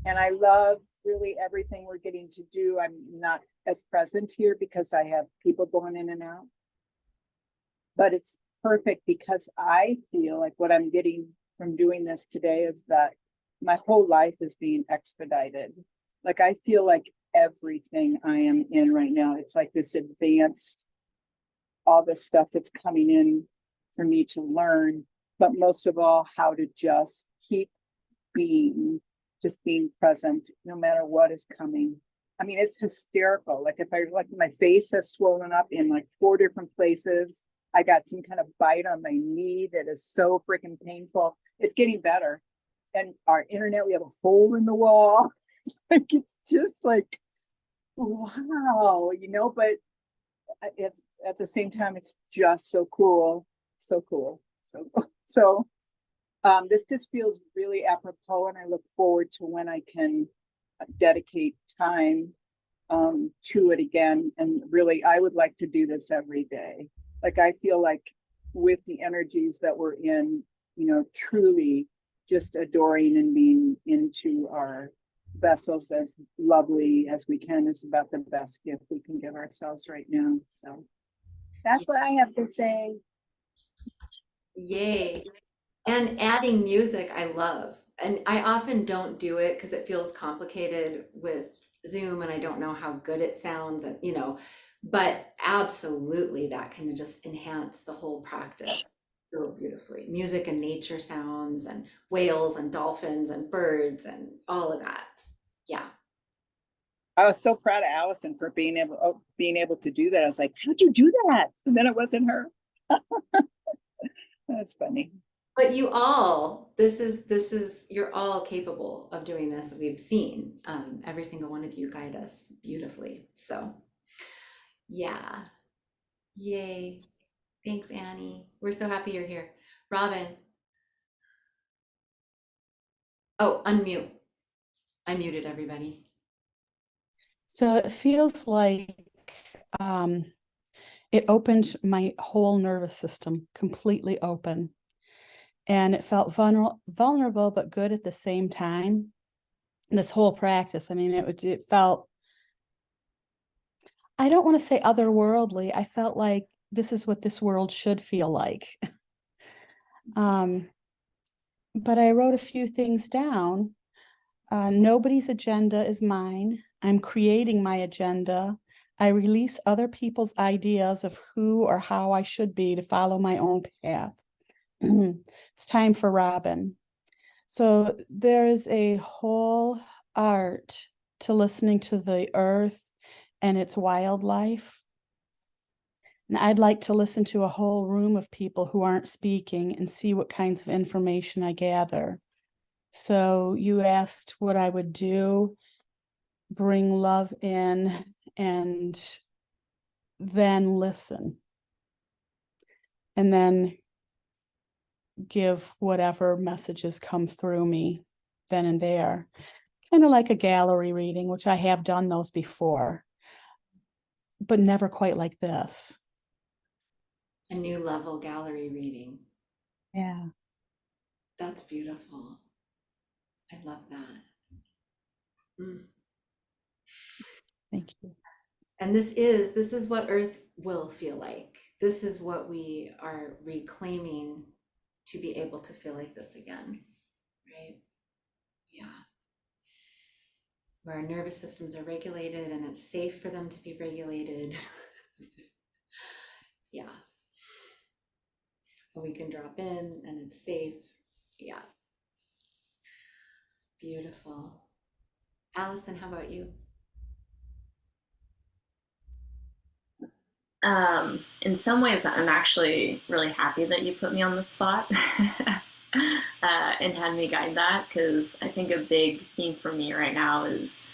Speaker 5: And I love really everything we're getting to do. I'm not as present here because I have people going in and out, but it's perfect because I feel like what I'm getting from doing this today is that my whole life is being expedited. Like I feel like everything I am in right now, it's like this advanced, all this stuff that's coming in for me to learn, but most of all, how to just keep being present no matter what is coming. I mean, it's hysterical. Like if my face has swollen up in like 4 different places. I got some kind of bite on my knee that is so freaking painful. It's getting better. And our internet, we have a hole in the wall. It's just like, wow, but at the same time, it's just so cool. So cool. So this just feels really apropos, and I look forward to when I can dedicate time to it again. And really, I would like to do this every day. Like I feel like with the energies that we're in, truly just adoring and being into our vessels as lovely as we can is about the best gift we can give ourselves right now. So that's what I have to say.
Speaker 2: Yay. And adding music, I love. And I often don't do it because it feels complicated with Zoom and I don't know how good it sounds, and but absolutely that can just enhance the whole practice so beautifully. Music and nature sounds and whales and dolphins and birds and all of that. Yeah.
Speaker 5: I was so proud of Allison for being able to do that. I was like, how'd you do that? And then it wasn't her. That's funny.
Speaker 2: But you're all capable of doing this. We've seen every single one of you guide us beautifully. So yeah, yay. Thanks, Annie. We're so happy you're here. Robin. Oh, unmute. I muted everybody.
Speaker 1: So it feels like it opened my whole nervous system completely open. And it felt vulnerable, but good at the same time. This whole practice, I mean, it felt, I don't want to say otherworldly. I felt like this is what this world should feel like. But I wrote a few things down. Nobody's agenda is mine. I'm creating my agenda. I release other people's ideas of who or how I should be to follow my own path. It's time for Robin. So there is a whole art to listening to the earth and its wildlife. And I'd like to listen to a whole room of people who aren't speaking and see what kinds of information I gather. So you asked what I would do, bring love in and then listen. And then give whatever messages come through me then and there. Kind of like a gallery reading, which I have done those before, but never quite like this.
Speaker 2: A new level gallery reading.
Speaker 1: Yeah.
Speaker 2: That's beautiful. I love that. Mm.
Speaker 1: Thank you.
Speaker 2: And this is what Earth will feel like. This is what we are reclaiming to be able to feel like this again, right? Yeah. Where our nervous systems are regulated and it's safe for them to be regulated. Yeah. We can drop in and it's safe. Yeah. Beautiful. Allison, how about you?
Speaker 4: In some ways, I'm actually really happy that you put me on the spot and had me guide that, because I think a big theme for me right now is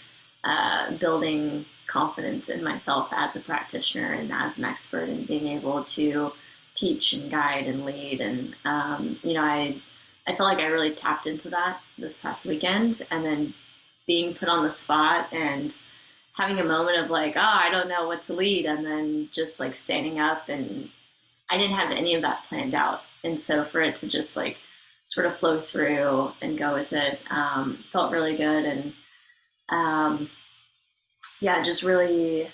Speaker 4: building confidence in myself as a practitioner and as an expert, and being able to teach and guide and lead. And I feel like I really tapped into that this past weekend, and then being put on the spot and having a moment of like, oh, I don't know what to lead, and then just like standing up, and I didn't have any of that planned out. And so for it to just like sort of flow through and go with it felt really good. And just really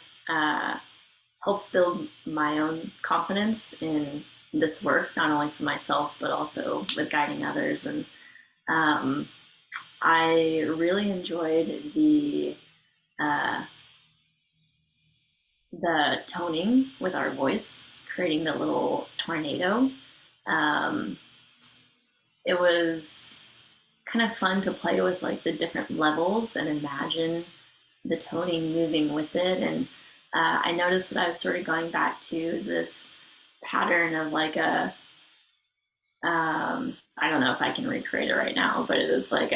Speaker 4: helps build my own confidence in this work, not only for myself, but also with guiding others. And I really enjoyed the toning with our voice, creating the little tornado. It was kind of fun to play with like the different levels and imagine the toning moving with it. And I noticed that I was sort of going back to this pattern of like I don't know if I can recreate it right now, but it was like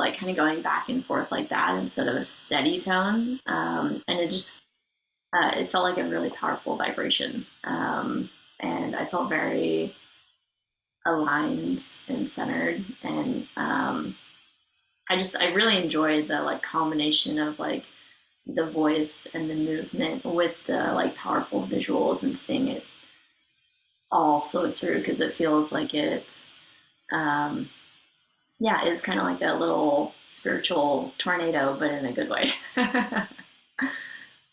Speaker 4: like kind of going back and forth like that instead of a steady tone. And it just, it felt like a really powerful vibration. And I felt very aligned and centered. And I really enjoyed the like combination of like the voice and the movement with the like powerful visuals, and seeing it all flow through, because it feels like it it's kind of like a little spiritual tornado, but in a good way.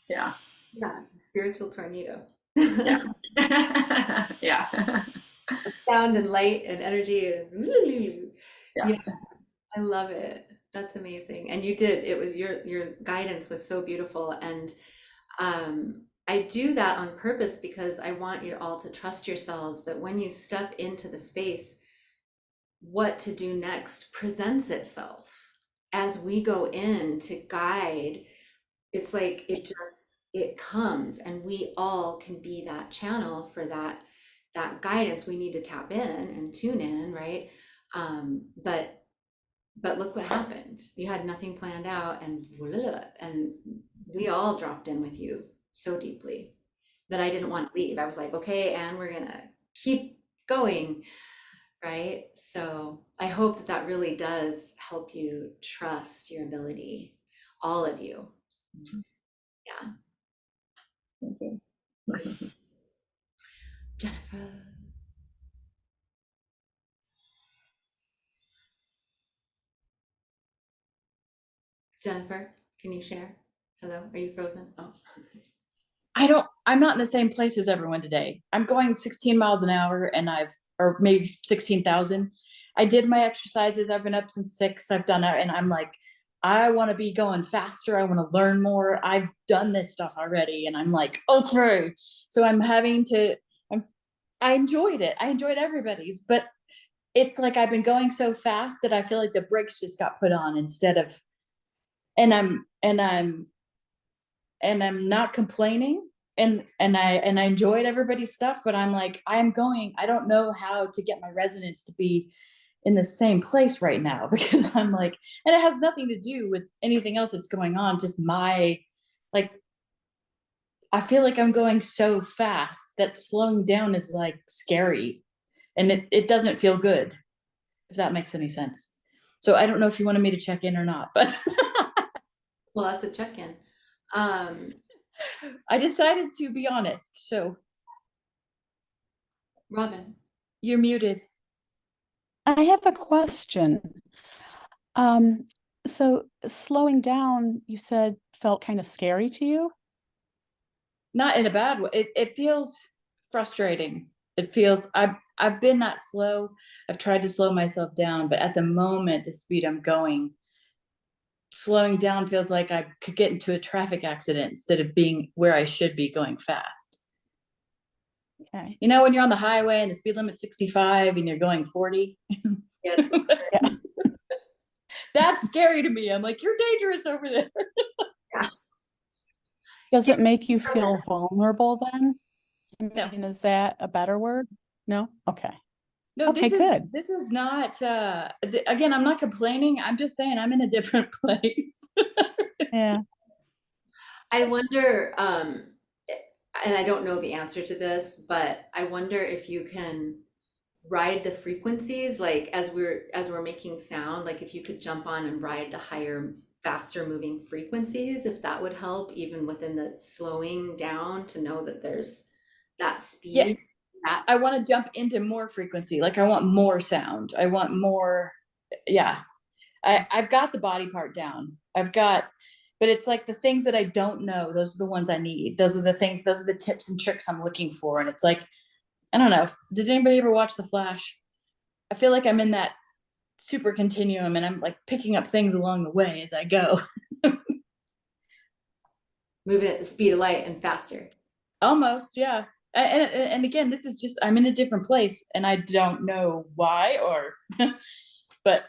Speaker 4: Yeah.
Speaker 2: Yeah, spiritual tornado.
Speaker 4: Yeah. Yeah.
Speaker 2: Sound and light and energy.
Speaker 4: Yeah.
Speaker 2: I love it. That's amazing. And you did, it was your guidance was so beautiful. And I do that on purpose because I want you all to trust yourselves that when you step into the space, what to do next presents itself as we go in to guide. It's like it comes, and we all can be that channel for that guidance. We need to tap in and tune in, right? But look what happened. You had nothing planned out, and we all dropped in with you so deeply that I didn't want to leave. I was like, okay, and we're gonna keep going, right? So I hope that that really does help you trust your ability, all of you. Yeah.
Speaker 4: Thank you.
Speaker 2: Jennifer. Jennifer, can you share? Hello, are you frozen? Oh.
Speaker 3: I'm not in the same place as everyone today. I'm going 16 miles an hour, and or maybe 16,000. I did my exercises. I've been up since 6. I've done it. And I'm like, I want to be going faster. I want to learn more. I've done this stuff already. And I'm like, okay. So I enjoyed it. I enjoyed everybody's, but it's like, I've been going so fast that I feel like the brakes just got put on instead of, and I'm not complaining, and I enjoyed everybody's stuff, but I'm like, I don't know how to get my resonance to be in the same place right now, because I'm like, and it has nothing to do with anything else that's going on, just my, like, I feel like I'm going so fast that slowing down is like scary, and it doesn't feel good, if that makes any sense. So I don't know if you wanted me to check in or not, but
Speaker 2: Well, that's a check-in.
Speaker 3: I decided to be honest. So
Speaker 2: Robin.
Speaker 3: you're muted.
Speaker 1: I have a question. So slowing down, you said felt kind of scary to you?
Speaker 3: Not in a bad way. It feels frustrating. It feels I've been that slow. I've tried to slow myself down, but at the moment, the speed I'm going, slowing down feels like I could get into a traffic accident instead of being where I should be going fast.
Speaker 1: Okay.
Speaker 3: You know, when you're on the highway and the speed limit's 65 and you're going 40,
Speaker 2: Yeah, it's
Speaker 1: Yeah.
Speaker 3: that's scary to me. I'm like, you're dangerous over there.
Speaker 1: Does it make you feel vulnerable then? I
Speaker 3: No.
Speaker 1: mean, is that a better word? No? Okay.
Speaker 3: No,
Speaker 1: Okay, good.
Speaker 3: this is not again, I'm not complaining. I'm just saying I'm in a different place.
Speaker 1: Yeah.
Speaker 2: I wonder, and I don't know the answer to this, but I wonder if you can ride the frequencies, like as we're making sound, like if you could jump on and ride the higher, faster moving frequencies, if that would help even within the slowing down to know that there's that
Speaker 3: Yeah.
Speaker 2: speed. That
Speaker 3: I want to jump into more frequency. Like I want more sound. I want more. Yeah. I've got the body part down. But it's like the things that I don't know, those are the ones I need. Those are the things, those are the tips and tricks I'm looking for. And it's like, I don't know. Did anybody ever watch The Flash? I feel like I'm in that super continuum and I'm like picking up things along the way as I go.
Speaker 2: moving at the speed of light and faster.
Speaker 3: Almost, yeah. And again, this is just, I'm in a different place and I don't know why or, but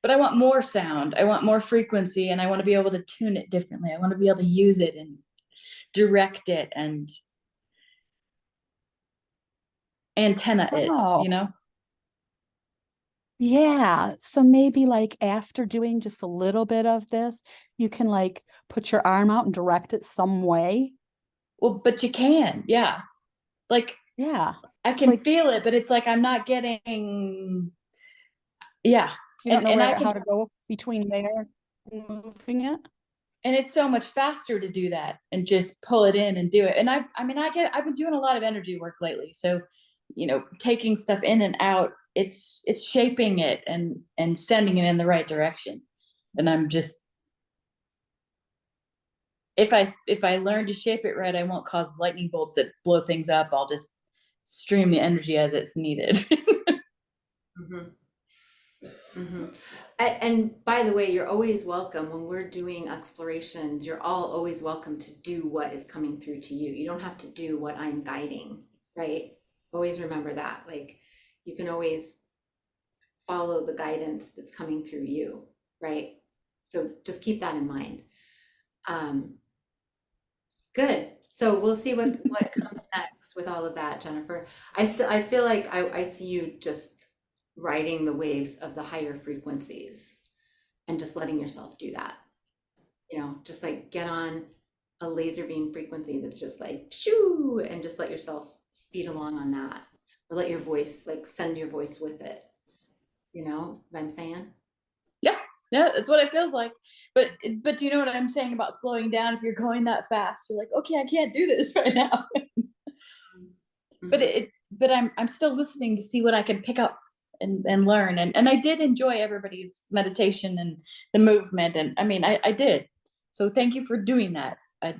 Speaker 3: I want more sound. I want more frequency and I want to be able to tune it differently. I want to be able to use it and direct it and antenna it,
Speaker 1: Oh,
Speaker 3: you know?
Speaker 1: yeah. So maybe like after doing just a little bit of this, you can like put your arm out and direct it some way.
Speaker 3: Well, but you can, yeah. Like
Speaker 1: Yeah.
Speaker 3: I can
Speaker 1: Like
Speaker 3: feel it, but it's like I'm not getting, yeah.
Speaker 1: you don't know
Speaker 3: And I
Speaker 1: where
Speaker 3: can,
Speaker 1: how to go between there and moving it.
Speaker 3: and it's so much faster to do that and just pull it in and do it. And I mean, I've been doing a lot of energy work lately. So, you know, taking stuff in and out, it's shaping it and sending it in the right direction. And I'm just, if I learn to shape it right, I won't cause lightning bolts that blow things up. I'll just stream the energy as it's needed.
Speaker 2: Mhm. Mhm. And by the way, you're always welcome when we're doing explorations. You're all always welcome to do what is coming through to you. You don't have to do what I'm guiding, right? Always remember that. Like you can always follow the guidance that's coming through you, right? So just keep that in mind. Um, good. So we'll see what comes next with all of that, Jennifer. I feel like I see you just riding the waves of the higher frequencies and just letting yourself do that. You know, just like get on a laser beam frequency that's just like shoo, and just let yourself speed along on that, or let your voice like send your voice with it. You know what I'm saying?
Speaker 3: Yeah, that's what it feels like. But do you know what I'm saying about slowing down? If you're going that fast, you're like, okay, I can't do this right now. But I'm still listening to see what I can pick up and learn. And I did enjoy everybody's meditation and the movement. And I mean, I did. So thank you for doing that. I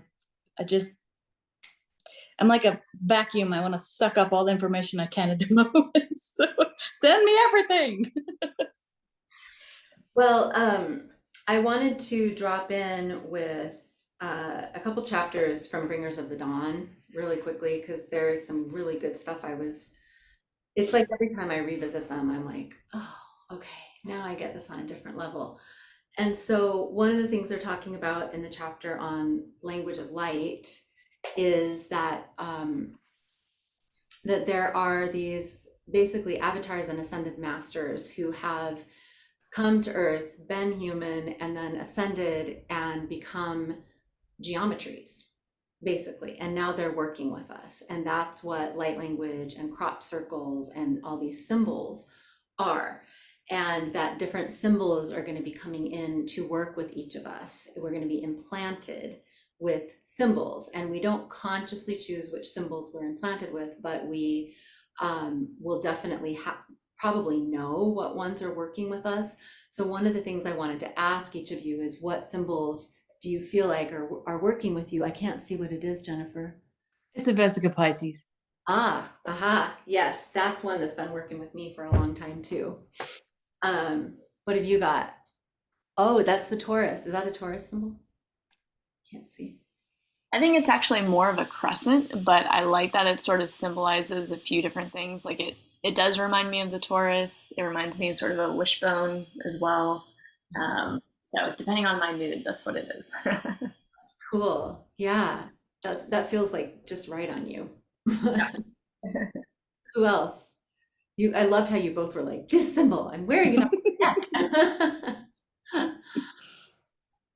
Speaker 3: just, I'm like a vacuum. I want to suck up all the information I can at the moment. So send me everything.
Speaker 2: Well, I wanted to drop in with a couple chapters from Bringers of the Dawn really quickly because there's some really good stuff. It's like every time I revisit them, I'm like, oh, okay, now I get this on a different level. And so one of the things they're talking about in the chapter on language of light is that that there are these basically avatars and ascended masters who have come to Earth, been human, and then ascended and become geometries, basically. And now they're working with us. And that's what light language and crop circles and all these symbols are. And that different symbols are going to be coming in to work with each of us. We're going to be implanted with symbols, and we don't consciously choose which symbols we're implanted with, but we will definitely probably know what ones are working with us. So one of the things I wanted to ask each of you is, what symbols do you feel like are working with you? I can't see what it is, Jennifer.
Speaker 3: It's a Vesica Pisces.
Speaker 2: Aha, yes, that's one that's been working with me for a long time too. What have you got? Oh, that's the Taurus. Is that a Taurus symbol? Can't see.
Speaker 4: I think it's actually more of a crescent, but I like that it sort of symbolizes a few different things. Like it does remind me of the Taurus. It reminds me of sort of a wishbone as well. So depending on my mood, that's what it is.
Speaker 2: Cool. Yeah, that feels like just right on you. Who else? I love how you both were like, this symbol, I'm wearing it on my neck.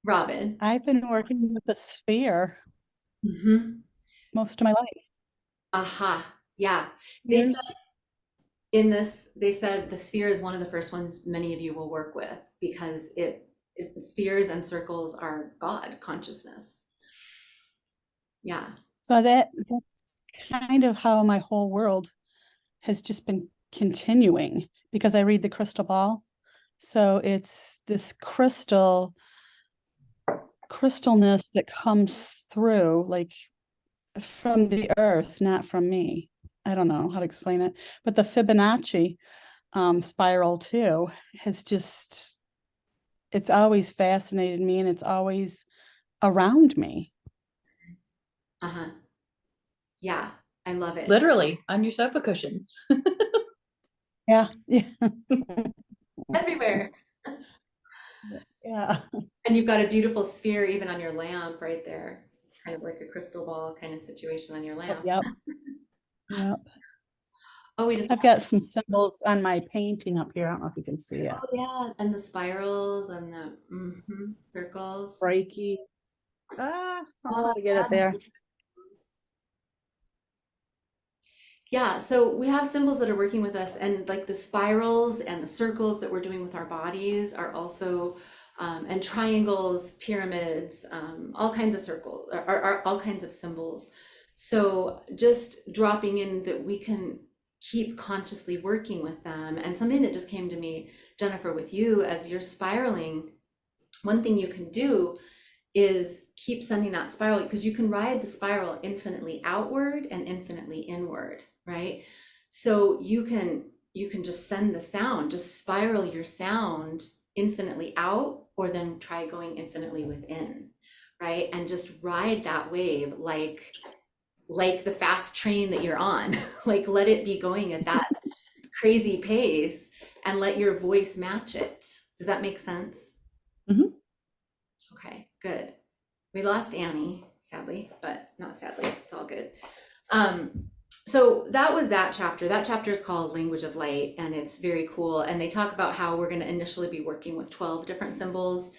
Speaker 2: Robin.
Speaker 1: I've been working with the sphere
Speaker 2: Mm-hmm.
Speaker 1: most of my life.
Speaker 2: Aha. Yeah.
Speaker 1: Years.
Speaker 2: They said the sphere is one of the first ones many of you will work with, because spheres and circles are God consciousness. Yeah.
Speaker 1: So that's kind of how my whole world has just been continuing, because I read the crystal ball. So it's this crystalness that comes through, like from the earth, not from me. I don't know how to explain it, but the Fibonacci spiral too has just, it's always fascinated me, and it's always around me.
Speaker 2: Uh-huh. Yeah, I love it.
Speaker 3: Literally on your sofa cushions.
Speaker 1: Yeah.
Speaker 2: Everywhere.
Speaker 1: Yeah.
Speaker 2: And you've got a beautiful sphere even on your lamp right there, kind of like a crystal ball kind of situation on your lamp.
Speaker 1: Yep. Yep.
Speaker 2: Oh, we just
Speaker 1: I've got some symbols on my painting up here. I don't know if you can see it.
Speaker 2: Oh yeah, and the spirals and the circles.
Speaker 1: Reiki. I don't know how to get
Speaker 2: yeah.
Speaker 1: it there.
Speaker 2: Yeah, so we have symbols that are working with us, and like the spirals and the circles that we're doing with our bodies are also, and triangles, pyramids, all kinds of circles, are all kinds of symbols. So just dropping in that we can keep consciously working with them. And something that just came to me, Jennifer, with you as you're spiraling, one thing you can do is keep sending that spiral, because you can ride the spiral infinitely outward and infinitely inward, right? So you can just send the sound, just spiral your sound infinitely out, or then try going infinitely within, right? And just ride that wave like the fast train that you're on. Like, let it be going at that crazy pace, and let your voice match it. Does that make sense?
Speaker 3: Mhm.
Speaker 2: Okay, good. We lost Annie, sadly, but not sadly, it's all good. So that was that chapter. That chapter is called Language of Light, and it's very cool. And they talk about how we're going to initially be working with 12 different symbols,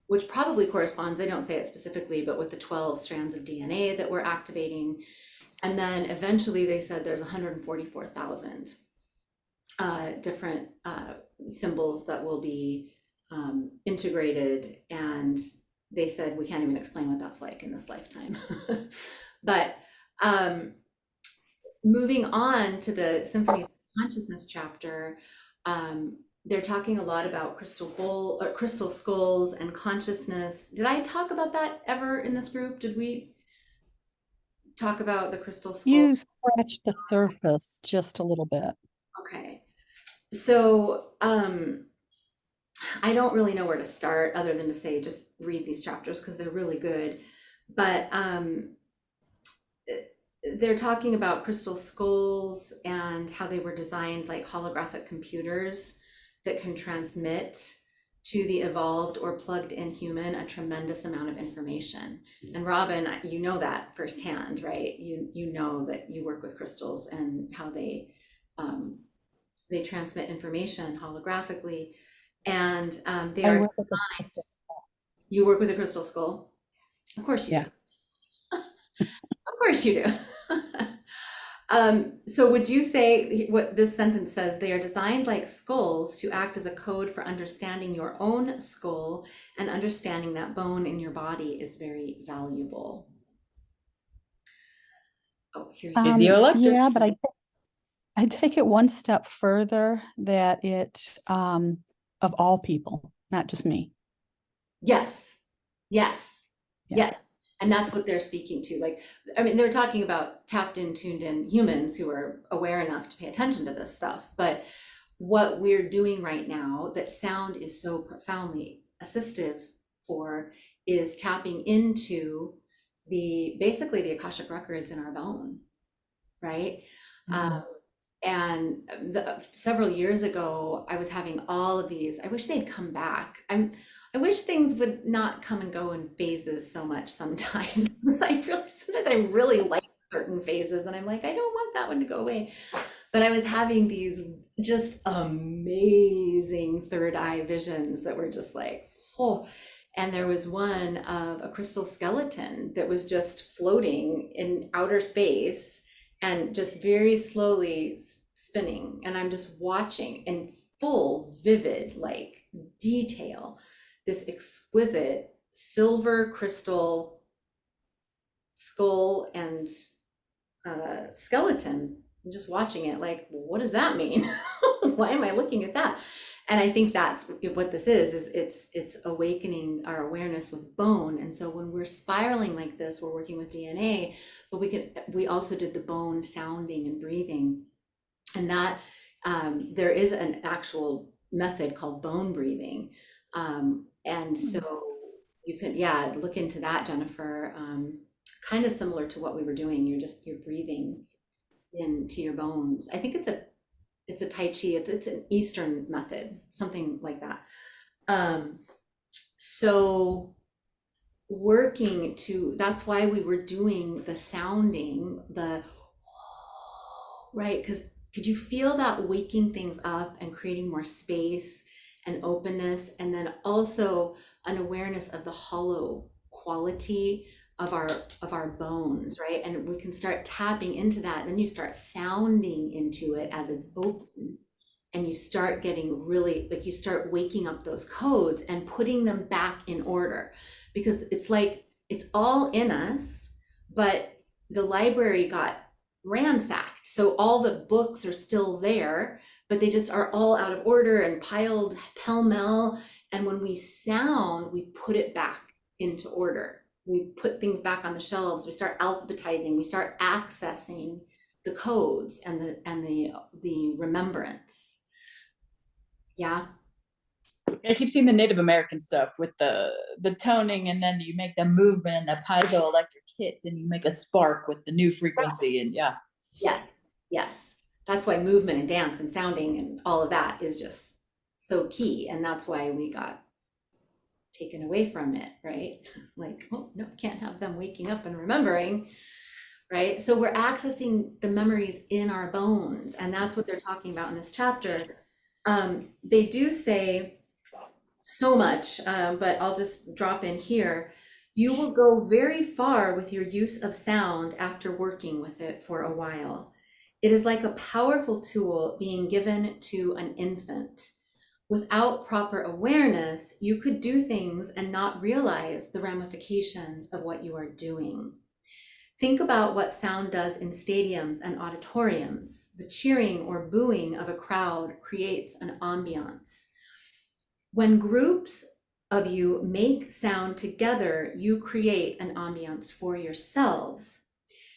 Speaker 2: which probably corresponds, they don't say it specifically, but with the 12 strands of DNA that we're activating. And then eventually they said there's 144,000 different symbols that will be integrated, and they said we can't even explain what that's like in this lifetime. But moving on to the Symphonies of Consciousness chapter, they're talking a lot about crystal skulls and consciousness. Did I talk about that ever in this group? Did we talk about the crystal skull?
Speaker 1: You scratched the surface just a little bit.
Speaker 2: Okay. So I don't really know where to start, other than to say just read these chapters because they're really good. But they're talking about crystal skulls and how they were designed like holographic computers that can transmit to the evolved or plugged in human a tremendous amount of information. And Robin, you know that firsthand, right? You know that you work with crystals and how they transmit information holographically. And they
Speaker 1: I
Speaker 2: are
Speaker 1: work with the crystal skull.
Speaker 2: You work with a crystal skull? Of course you
Speaker 1: Yeah.
Speaker 2: do. Of course you do. So would you say what this sentence says, they are designed like skulls to act as a code for understanding your own skull and understanding that bone in your body is very valuable. Oh, here's
Speaker 3: Physioelectric.
Speaker 1: Yeah, but I take it one step further that it of all people, not just me.
Speaker 2: yes, yes, yes. And that's what they're speaking to. Like, I mean, they're talking about tapped in, tuned in humans who are aware enough to pay attention to this stuff. But what we're doing right now that sound is so profoundly assistive for is tapping into basically the Akashic records in our bone, right? And several years ago, I was having all of these. I wish they'd come back. I wish things would not come and go in phases so much sometimes. Sometimes I really like certain phases, and I'm like, I don't want that one to go away. But I was having these just amazing third eye visions that were just like, oh. And there was one of a crystal skeleton that was just floating in outer space and just very slowly spinning. And I'm just watching in full, vivid, like detail, this exquisite silver crystal skull and skeleton. I'm just watching it like, well, what does that mean? Why am I looking at that? And I think that's what this is it's awakening our awareness with bone. And so when we're spiraling like this, we're working with DNA, but we also did the bone sounding and breathing. And that there is an actual method called bone breathing. And so you can, look into that, Jennifer. Kind of similar to what we were doing. You're breathing into your bones. I think it's a Tai Chi, it's an Eastern method, something like that. So that's why we were doing the sounding, right? Because could you feel that waking things up and creating more space and openness, and then also an awareness of the hollow quality of our bones, right? And we can start tapping into that. Then you start sounding into it as it's open, and you start getting really, like, you start waking up those codes and putting them back in order, because it's like it's all in us, but the library got ransacked, so all the books are still there, but they just are all out of order and piled pell-mell. And when we sound, we put it back into order. We put things back on the shelves. We start alphabetizing. We start accessing the codes and the remembrance. Yeah.
Speaker 3: I keep seeing the Native American stuff with the toning, and then you make the movement and the piezoelectric hits, and you make a spark with the new frequency. And
Speaker 2: Yes. That's why movement and dance and sounding and all of that is just so key. And that's why we got taken away from it, right? Like, oh no, can't have them waking up and remembering, right? So we're accessing the memories in our bones, and that's what they're talking about in this chapter. They do say so much, but I'll just drop in here. You will go very far with your use of sound after working with it for a while. It is like a powerful tool being given to an infant. Without proper awareness, you could do things and not realize the ramifications of what you are doing. Think about what sound does in stadiums and auditoriums. The cheering or booing of a crowd creates an ambiance. When groups of you make sound together, you create an ambiance for yourselves.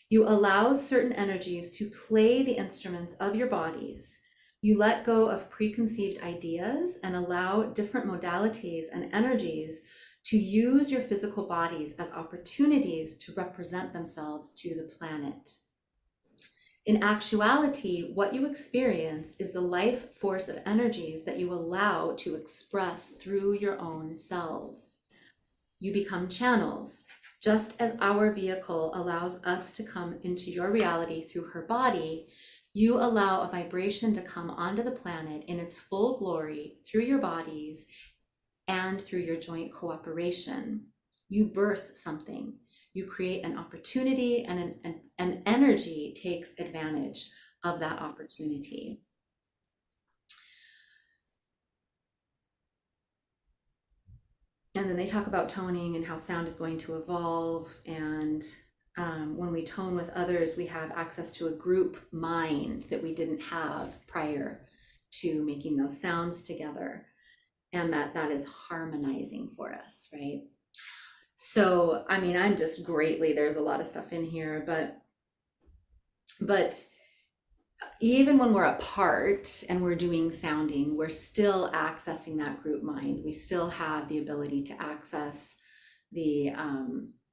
Speaker 2: You allow certain energies to play the instruments of your bodies. You let go of preconceived ideas and allow different modalities and energies to use your physical bodies as opportunities to represent themselves to the planet. In actuality, what you experience is the life force of energies that you allow to express through your own selves. You become channels, just as our vehicle allows us to come into your reality through her body. You allow a vibration to come onto the planet in its full glory through your bodies and through your joint cooperation. You birth something. you create an opportunity, and an energy takes advantage of that opportunity. And then they talk about toning and how sound is going to evolve. And when we tone with others, we have access to a group mind that we didn't have prior to making those sounds together. And that is harmonizing for us, right? So, I mean, I'm just greatly, there's a lot of stuff in here, but even when we're apart and we're doing sounding, we're still accessing that group mind. We still have the ability to access the,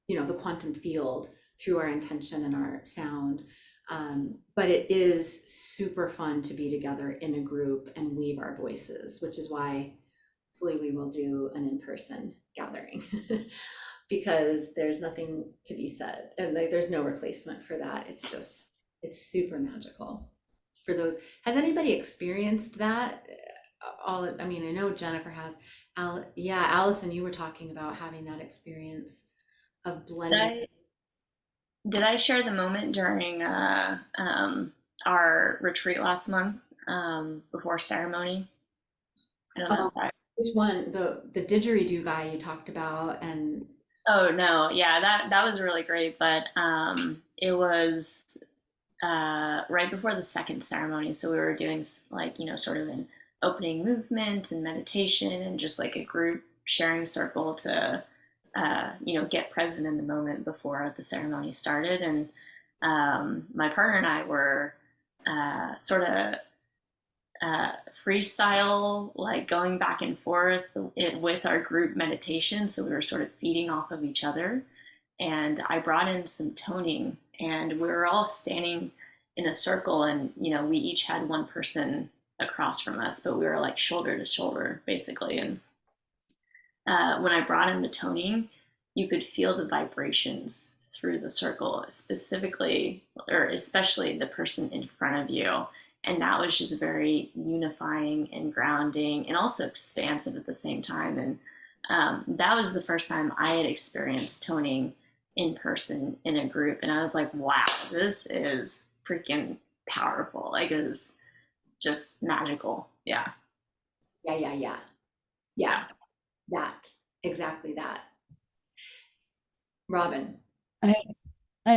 Speaker 2: the quantum field through our intention and our sound. But it is super fun to be together in a group and weave our voices, which is why hopefully we will do an in-person gathering because there's nothing to be said, and there's no replacement for that. It's super magical. For those, has anybody experienced that? I mean, I know Jennifer has. Yeah, Allison, you were talking about having that experience of blending.
Speaker 4: Did I share the moment during our retreat last month before ceremony? I don't know.
Speaker 2: Which one? The didgeridoo guy you talked about, and
Speaker 4: oh no, yeah, that was really great, but it was right before the second ceremony, so we were doing like sort of an opening movement and meditation and just like a group sharing circle to get present in the moment before the ceremony started. And my partner and I were sort of freestyle, like going back and forth with our group meditation. So we were sort of feeding off of each other. And I brought in some toning, and we were all standing in a circle, and we each had one person across from us, but we were like shoulder to shoulder basically. And when I brought in the toning, you could feel the vibrations through the circle, specifically or especially the person in front of you. And that was just very unifying and grounding and also expansive at the same time. And that was the first time I had experienced toning in person in a group. And I was like, wow, this is freaking powerful. Like, it was just magical. Yeah.
Speaker 2: Yeah. That, exactly that. Robin.
Speaker 1: I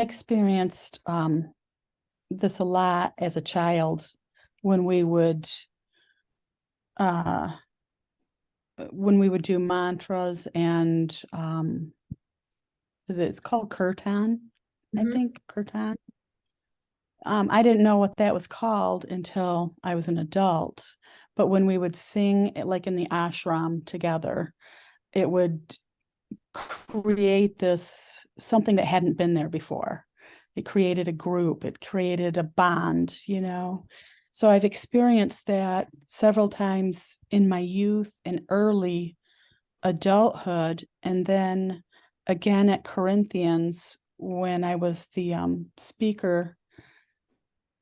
Speaker 1: experienced this a lot as a child when we would do mantras and it's called kirtan, I think kirtan. I didn't know what that was called until I was an adult, but when we would sing like in the ashram together, it would create something that hadn't been there before. It created a group, it created a bond, So I've experienced that several times in my youth and early adulthood. And then again at Corinthians, when I was the speaker,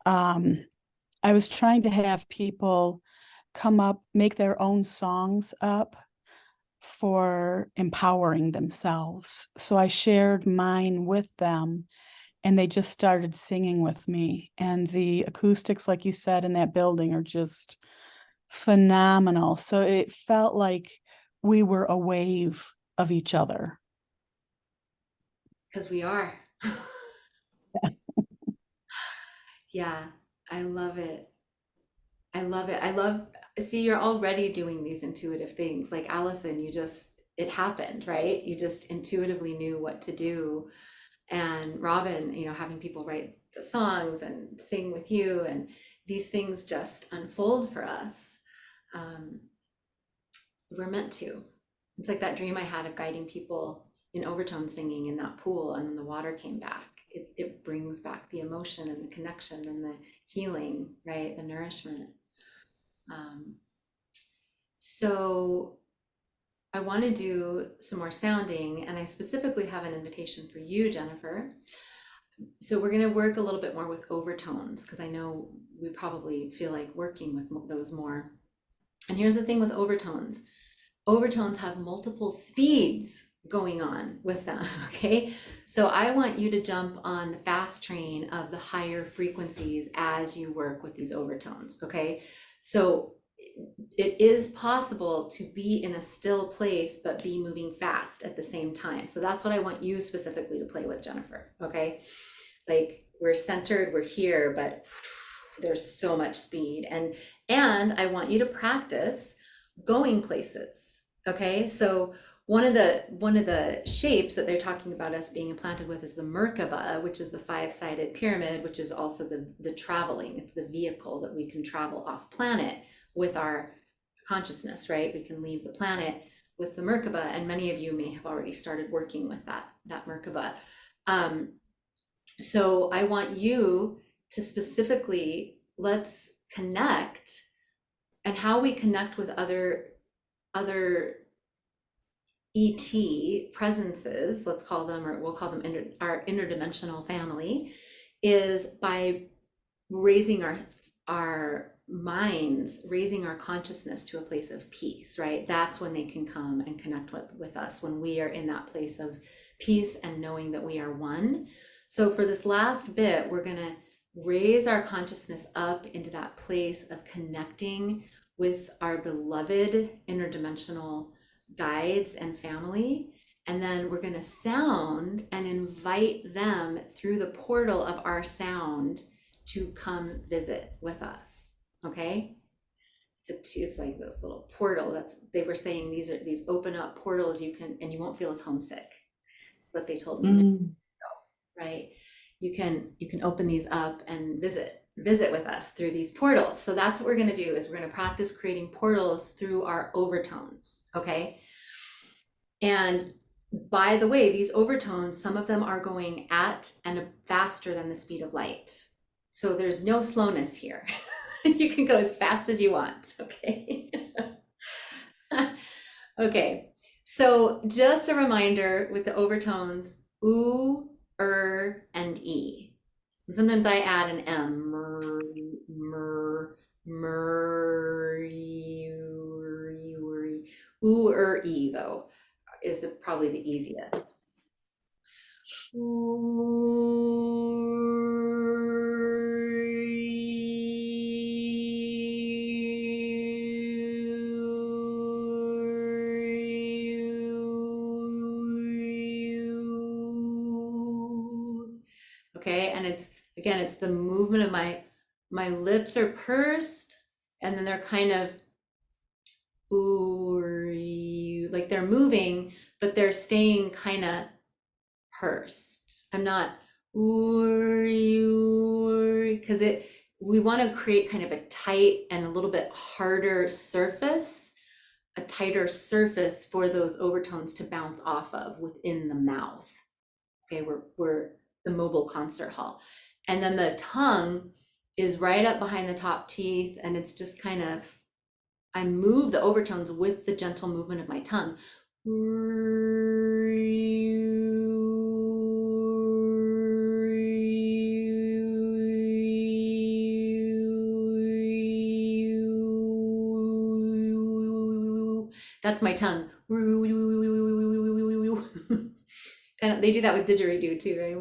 Speaker 1: I was trying to have people come up, make their own songs up for empowering themselves. So I shared mine with them, and they just started singing with me. And the acoustics, like you said, in that building are just phenomenal. So it felt like we were a wave of each other.
Speaker 2: Because we are. Yeah, I love it. See, you're already doing these intuitive things. Like Allison, it happened, right? You just intuitively knew what to do. And Robin, having people write the songs and sing with you, and these things just unfold for us. We're meant to. It's like that dream I had of guiding people in overtone singing in that pool, and then the water came back. It brings back the emotion and the connection and the healing, right? The nourishment. So I want to do some more sounding, and I specifically have an invitation for you, Jennifer. So we're going to work a little bit more with overtones, because I know we probably feel like working with those more. And here's the thing with overtones. Overtones have multiple speeds going on with them, okay? So I want you to jump on the fast train of the higher frequencies as you work with these overtones, okay? So it is possible to be in a still place but be moving fast at the same time. So that's what I want you specifically to play with, Jennifer, okay? Like we're centered, we're here, but there's so much speed. And I want you to practice going places, okay? So one of the shapes that they're talking about us being implanted with is the Merkaba, which is the 5-sided pyramid, which is also the traveling. It's the vehicle that we can travel off planet with our consciousness, right? We can leave the planet with the Merkaba, and many of you may have already started working with that Merkaba. So I want you to specifically, let's connect, and how we connect with other ET presences, let's call them, or we'll call them our interdimensional family, is by raising our minds, raising our consciousness to a place of peace, right? That's when they can come and connect with us, when we are in that place of peace and knowing that we are one. So for this last bit, we're gonna raise our consciousness up into that place of connecting with our beloved interdimensional guides and family. And then we're going to sound and invite them through the portal of our sound to come visit with us. Okay. It's like this little portal. They were saying these open up portals you won't feel as homesick. What they told me, right? You can open these up and visit with us through these portals. So that's what we're going to do, is we're going to practice creating portals through our overtones. Okay. And by the way, these overtones, some of them are going at and faster than the speed of light. So there's no slowness here. You can go as fast as you want. Okay. Okay. So just a reminder with the overtones, oo, and e. And sometimes I add an m, oo, e though is probably the easiest. Okay, and it's the movement of my lips are pursed, and then they're kind of like they're moving, but they're staying kind of pursed. I'm not because we want to create kind of a tight and a little bit harder surface, a tighter surface for those overtones to bounce off of within the mouth. Okay, we're the mobile concert hall. And then the tongue is right up behind the top teeth, and it's just kind of, I move the overtones with the gentle movement of my tongue. That's my tongue. Kind of, they do that with didgeridoo too, right?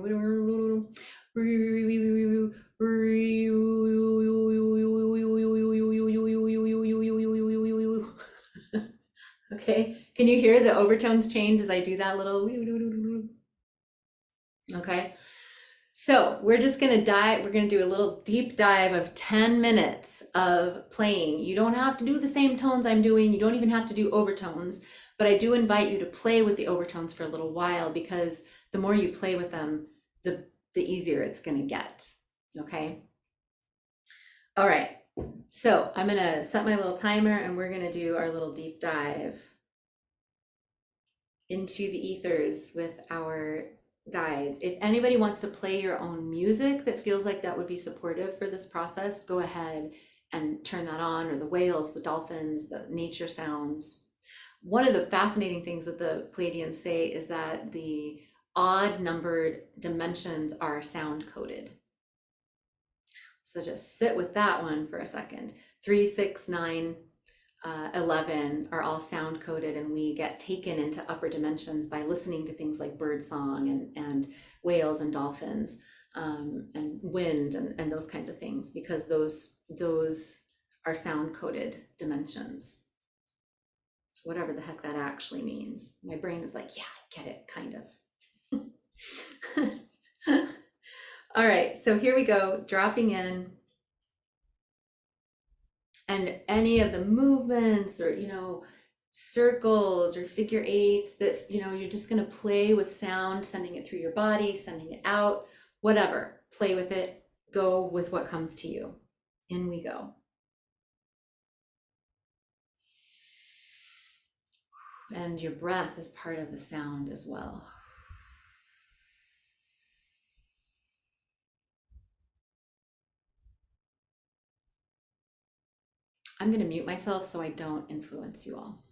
Speaker 2: Okay, can you hear the overtones change as I do that little? Okay, so we're just gonna we're gonna do a little deep dive of 10 minutes of playing. You don't have to do the same tones I'm doing. You don't even have to do overtones, but I do invite you to play with the overtones for a little while, because the more you play with them, the easier it's gonna get, okay? All right, so I'm gonna set my little timer, and we're gonna do our little deep dive into the ethers with our guides. If anybody wants to play your own music that feels like that would be supportive for this process, go ahead and turn that on, or the whales, the dolphins, the nature sounds. One of the fascinating things that the Pleiadians say is that the odd numbered dimensions are sound coded. So just sit with that one for a second. 3, 6, 9, 11 are all sound coded, and we get taken into upper dimensions by listening to things like bird song and whales and dolphins, and wind and those kinds of things, because those are sound coded dimensions, whatever the heck that actually means. My brain is like, yeah, I get it, kind of. All right, so here we go, dropping in. And any of the movements, or, circles or figure eights that, you're just going to play with sound, sending it through your body, sending it out, whatever, play with it, go with what comes to you. In we go. And your breath is part of the sound as well. I'm going to mute myself so I don't influence you all.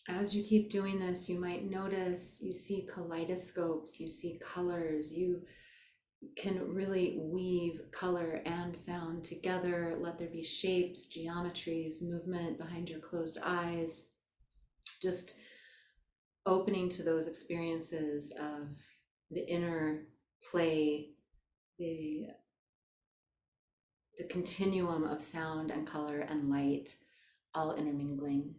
Speaker 2: As you keep doing this, you might notice you see kaleidoscopes, you see colors, you can really weave color and sound together. Let there be shapes, geometries, movement behind your closed eyes. Just opening to those experiences of the inner play, the continuum of sound and color and light all intermingling.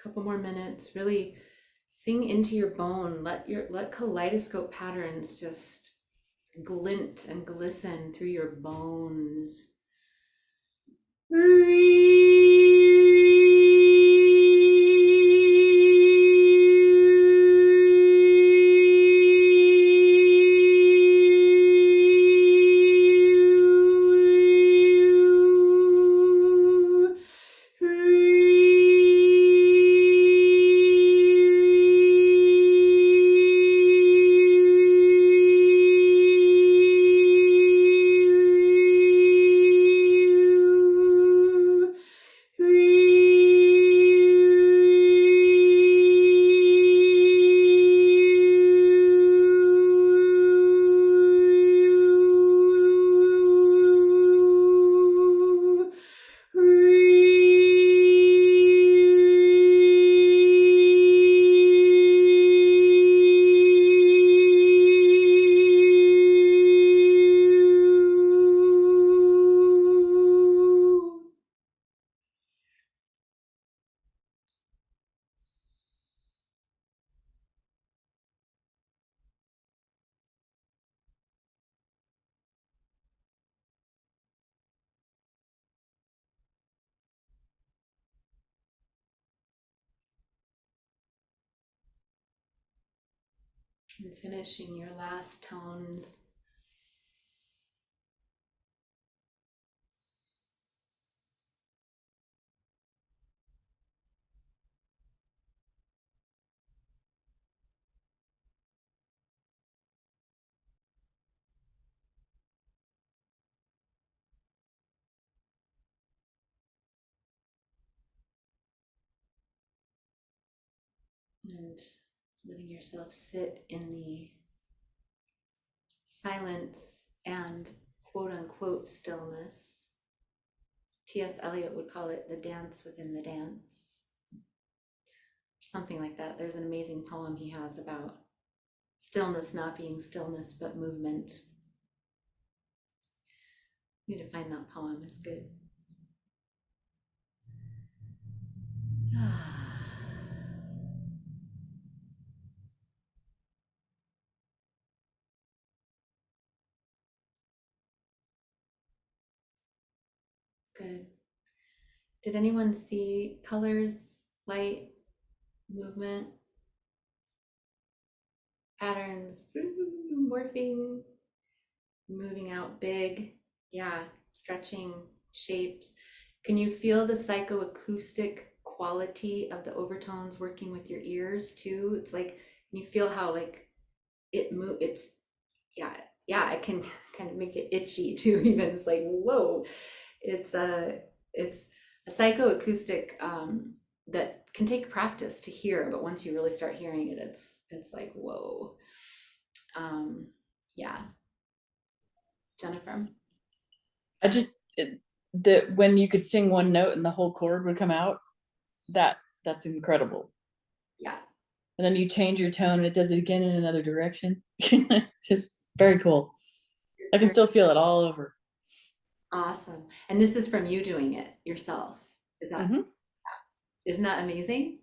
Speaker 2: Couple more minutes, really sing into your bone. Let kaleidoscope patterns just glint and glisten through your bones. And finishing your last tones. and letting yourself sit in the silence and quote unquote stillness. T.S. Eliot would call it the dance within the dance. Something like that. There's an amazing poem he has about stillness not being stillness, but movement. You need to find that poem, it's good. Good. Did anyone see colors, light, movement, patterns, morphing, moving out big? Yeah, stretching shapes. Can you feel the psychoacoustic quality of the overtones working with your ears too? It's like, you feel how like it's, yeah, it can kind of make it itchy too, even. It's like, whoa. It's a psychoacoustic that can take practice to hear, but once you really start hearing it, it's like, whoa. Yeah. Jennifer.
Speaker 3: When you could sing one note and the whole chord would come out, that's incredible.
Speaker 2: Yeah.
Speaker 3: And then you change your tone and it does it again in another direction. Just very cool. I can still feel it all over.
Speaker 2: Awesome. And this is from you doing it yourself. Is that, isn't that amazing?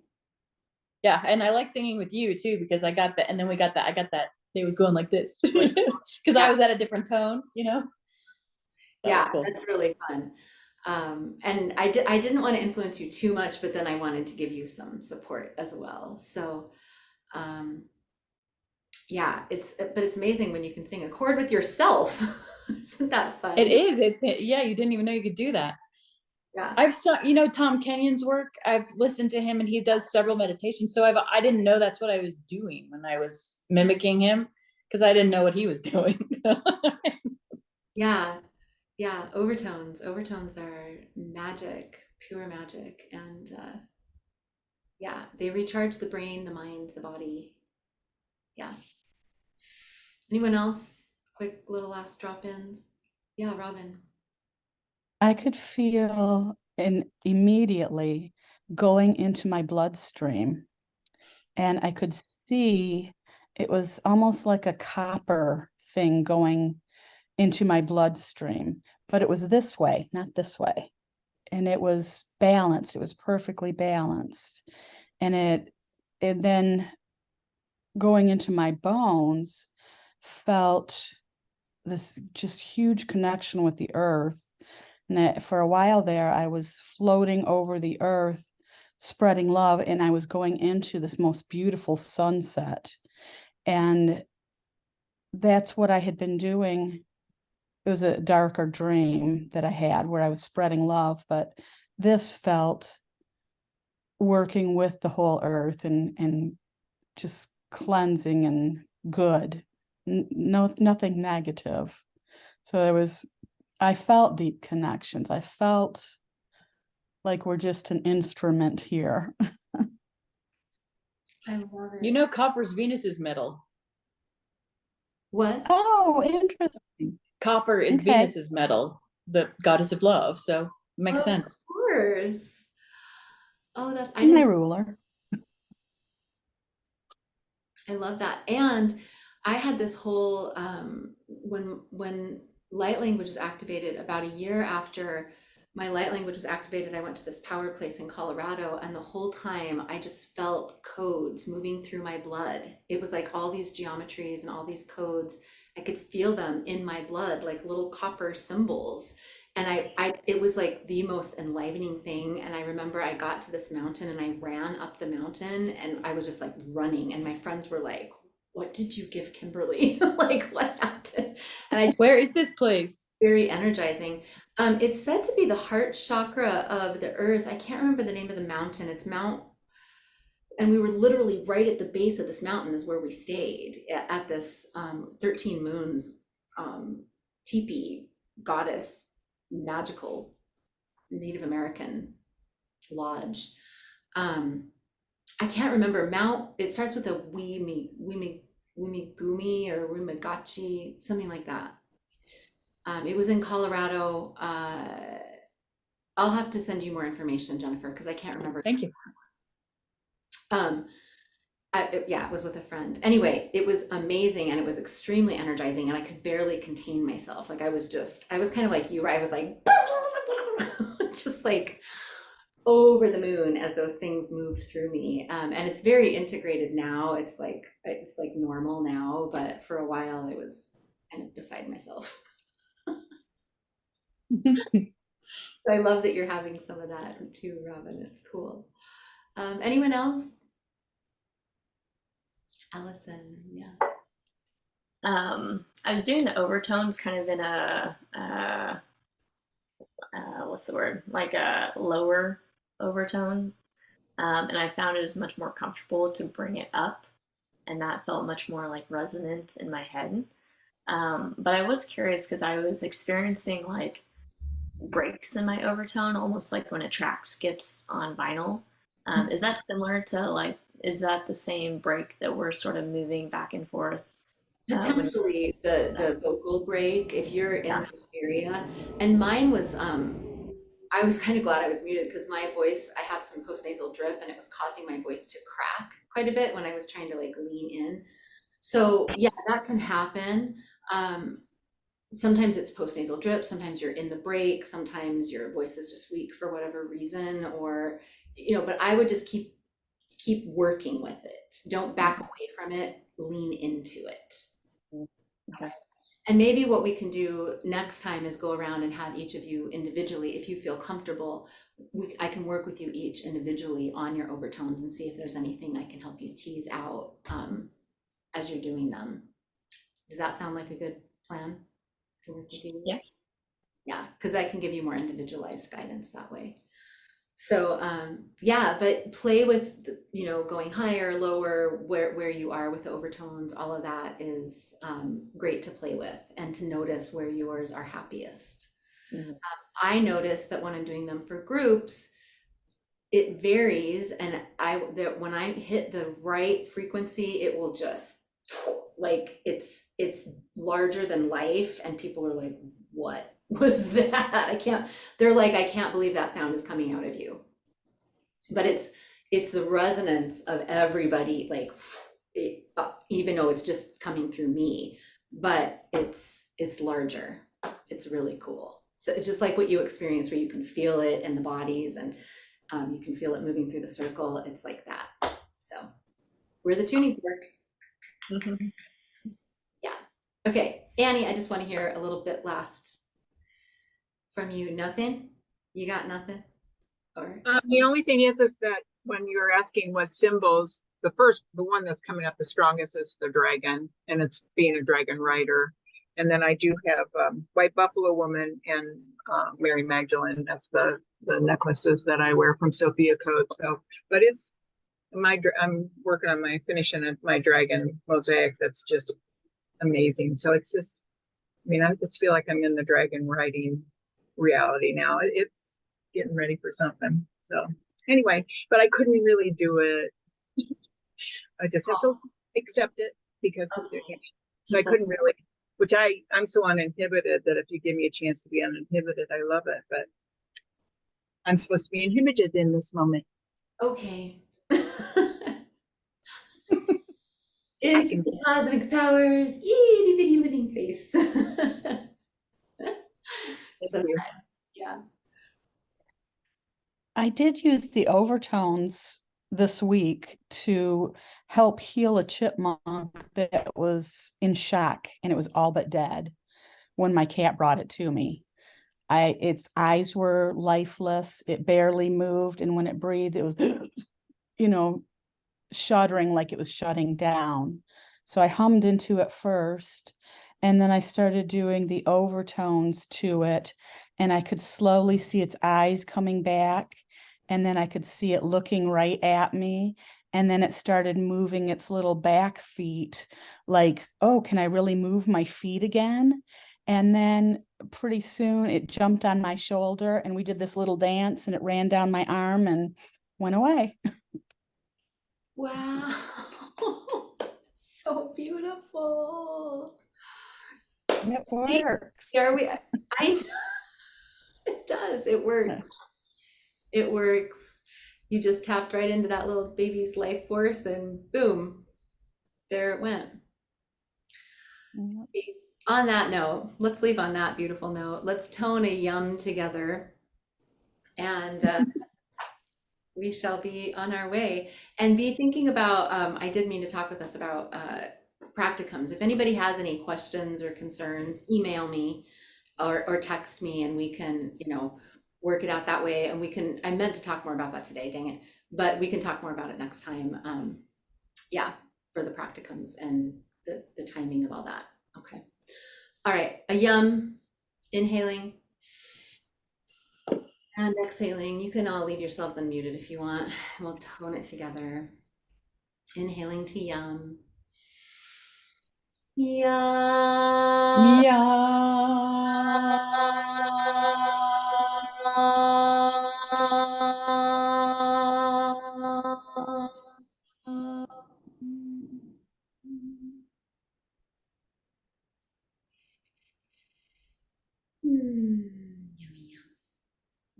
Speaker 3: Yeah, and I like singing with you too, because I got that, and then I got that they was going like this because I was at a different tone, That's cool.
Speaker 2: That's really fun. And I didn't want to influence you too much, but then I wanted to give you some support as well. So yeah, but it's amazing when you can sing a chord with yourself. Isn't that fun?
Speaker 3: It is. Yeah, you didn't even know you could do that.
Speaker 2: Yeah.
Speaker 3: I've saw, Tom Kenyon's work. I've listened to him and he does several meditations. So I didn't know that's what I was doing when I was mimicking him, because I didn't know what he was doing.
Speaker 2: Yeah. Yeah. Overtones are magic, pure magic. And yeah, they recharge the brain, the mind, the body. Yeah. Anyone else? Quick little last drop-ins. Yeah, Robin.
Speaker 1: I could feel immediately going into my bloodstream, and I could see it was almost like a copper thing going into my bloodstream, but it was this way, not this way. And it was balanced. It was perfectly balanced. And then going into my bones felt this just huge connection with the earth. And for a while there, I was floating over the earth, spreading love, and I was going into this most beautiful sunset. And that's what I had been doing. It was a darker dream that I had where I was spreading love, but this felt working with the whole earth and just cleansing and good. Nothing negative. So I felt deep connections. I felt like we're just an instrument here.
Speaker 2: I love it.
Speaker 3: Copper's Venus's metal.
Speaker 2: What?
Speaker 1: Oh, interesting.
Speaker 3: Copper is
Speaker 1: Okay.
Speaker 3: Venus's metal, the goddess of love. So it makes sense.
Speaker 2: Of course. Oh, I
Speaker 1: My
Speaker 2: didn't.
Speaker 1: ruler.
Speaker 2: I love that. And I had this whole when light language was activated, about a year after my light language was activated, I went to this power place in Colorado, and the whole time I just felt codes moving through my blood. It was like all these geometries and all these codes. I could feel them in my blood, like little copper symbols. And it was like the most enlivening thing. And I remember I got to this mountain and I ran up the mountain and I was just like running. And my friends were like, "What did you give Kimberly?" Like, what happened? And
Speaker 3: Where is this place?
Speaker 2: Very energizing. It's said to be the heart chakra of the earth. I can't remember the name of the mountain. It's and we were literally right at the base of this mountain is where we stayed at this 13 moons teepee goddess, magical Native American lodge. I can't remember, it starts with a Wimigumi or Wimagachi, something like that. It was in Colorado. I'll have to send you more information, Jennifer, because I can't remember.
Speaker 3: Thank you.
Speaker 2: Um, yeah, it was with a friend. Anyway, it was amazing and it was extremely energizing and I could barely contain myself. Like I was kind of like you, I was like, just like over the moon as those things moved through me. And it's very integrated now. It's like normal now, but for a while I was kind of beside myself. I love that you're having some of that too, Robin. It's cool. Anyone else? Allison, yeah.
Speaker 4: I was doing the overtones kind of in a what's the word? Like a lower overtone. And I found it was much more comfortable to bring it up, and that felt much more like resonant in my head. But I was curious because I was experiencing like breaks in my overtone, almost like when a track skips on vinyl. Is that similar to like, is that the same break that we're sort of moving back and forth?
Speaker 2: Potentially the vocal break if you're in that area. And mine was I was kind of glad I was muted because my voice, I have some postnasal drip and it was causing my voice to crack quite a bit when I was trying to like lean in. So yeah, that can happen. Sometimes it's postnasal drip, sometimes you're in the break, sometimes your voice is just weak for whatever reason, or but I would just keep working with it. Don't back away from it, lean into it.
Speaker 4: Okay.
Speaker 2: And maybe what we can do next time is go around and have each of you individually, if you feel comfortable, I can work with you each individually on your overtones and see if there's anything I can help you tease out as you're doing them. Does that sound like a good plan to work with you?
Speaker 4: Yes.
Speaker 2: Yeah, because I can give you more individualized guidance that way. So yeah, but play with going higher, lower, where you are with the overtones. All of that is great to play with and to notice where yours are happiest.
Speaker 4: Mm-hmm.
Speaker 2: I notice that when I'm doing them for groups, it varies, and that when I hit the right frequency, it will just like it's larger than life, and people are like, "What was that?" They're like, "I can't believe that sound is coming out of you." But it's the resonance of everybody, like even though it's just coming through me, but it's larger. It's really cool. So it's just like what you experience, where you can feel it in the bodies, and you can feel it moving through the circle. It's like that. So we're the tuning fork.
Speaker 4: Mm-hmm.
Speaker 2: Yeah. Okay, Annie, I just want to hear a little bit last from you. Nothing? You got nothing? Or
Speaker 5: The only thing is that when you're asking what symbols, the one that's coming up the strongest is the dragon, and it's being a dragon rider. And then I do have White Buffalo Woman and Mary Magdalene. That's the necklaces that I wear from Sophia Code. So, but I'm working on finishing my dragon mosaic. That's just amazing. So it's just, I just feel like I'm in the dragon riding reality now. It's getting ready for something. So anyway, but I couldn't really do it. I just have to accept it because so I couldn't really, which I'm so uninhibited that if you give me a chance to be uninhibited, I love it. But I'm supposed to be inhibited in this moment.
Speaker 2: okay. Infinite cosmic powers, itty bitty living space. So, yeah.
Speaker 1: I did use the overtones this week to help heal a chipmunk that was in shock, and it was all but dead when my cat brought it to me. Its eyes were lifeless, it barely moved, and when it breathed, it was shuddering like it was shutting down. So I hummed into it first, and then I started doing the overtones to it, and I could slowly see its eyes coming back, and then I could see it looking right at me, and then it started moving its little back feet like, oh, can I really move my feet again? And then pretty soon it jumped on my shoulder, and we did this little dance, and it ran down my arm and went away.
Speaker 2: Wow. So beautiful.
Speaker 1: It works.
Speaker 2: Here we it does. It works. It works. You just tapped right into that little baby's life force and boom, there it went.
Speaker 1: Yep.
Speaker 2: On that note, let's leave on that beautiful note. Let's tone a yum together, and we shall be on our way. And be thinking about, I did mean to talk with us about practicums. If anybody has any questions or concerns, email me or text me, and we can, work it out that way. And we can, I meant to talk more about that today, dang it, but we can talk more about it next time. Yeah, for the practicums and the timing of all that. Okay. All right, a yum, inhaling and exhaling. You can all leave yourselves unmuted if you want. We'll tone it together. Inhaling to yum. Yum. Yummy yum.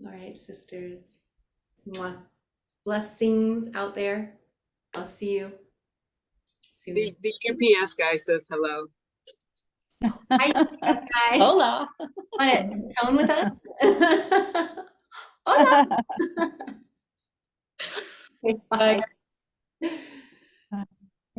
Speaker 2: All right, sisters. Mwah. Blessings out there. I'll see you soon.
Speaker 6: The UPS guy says hello.
Speaker 2: Hi, guy.
Speaker 3: Hola.
Speaker 2: Want to tone with us? Hola. Okay, bye.
Speaker 3: Bye.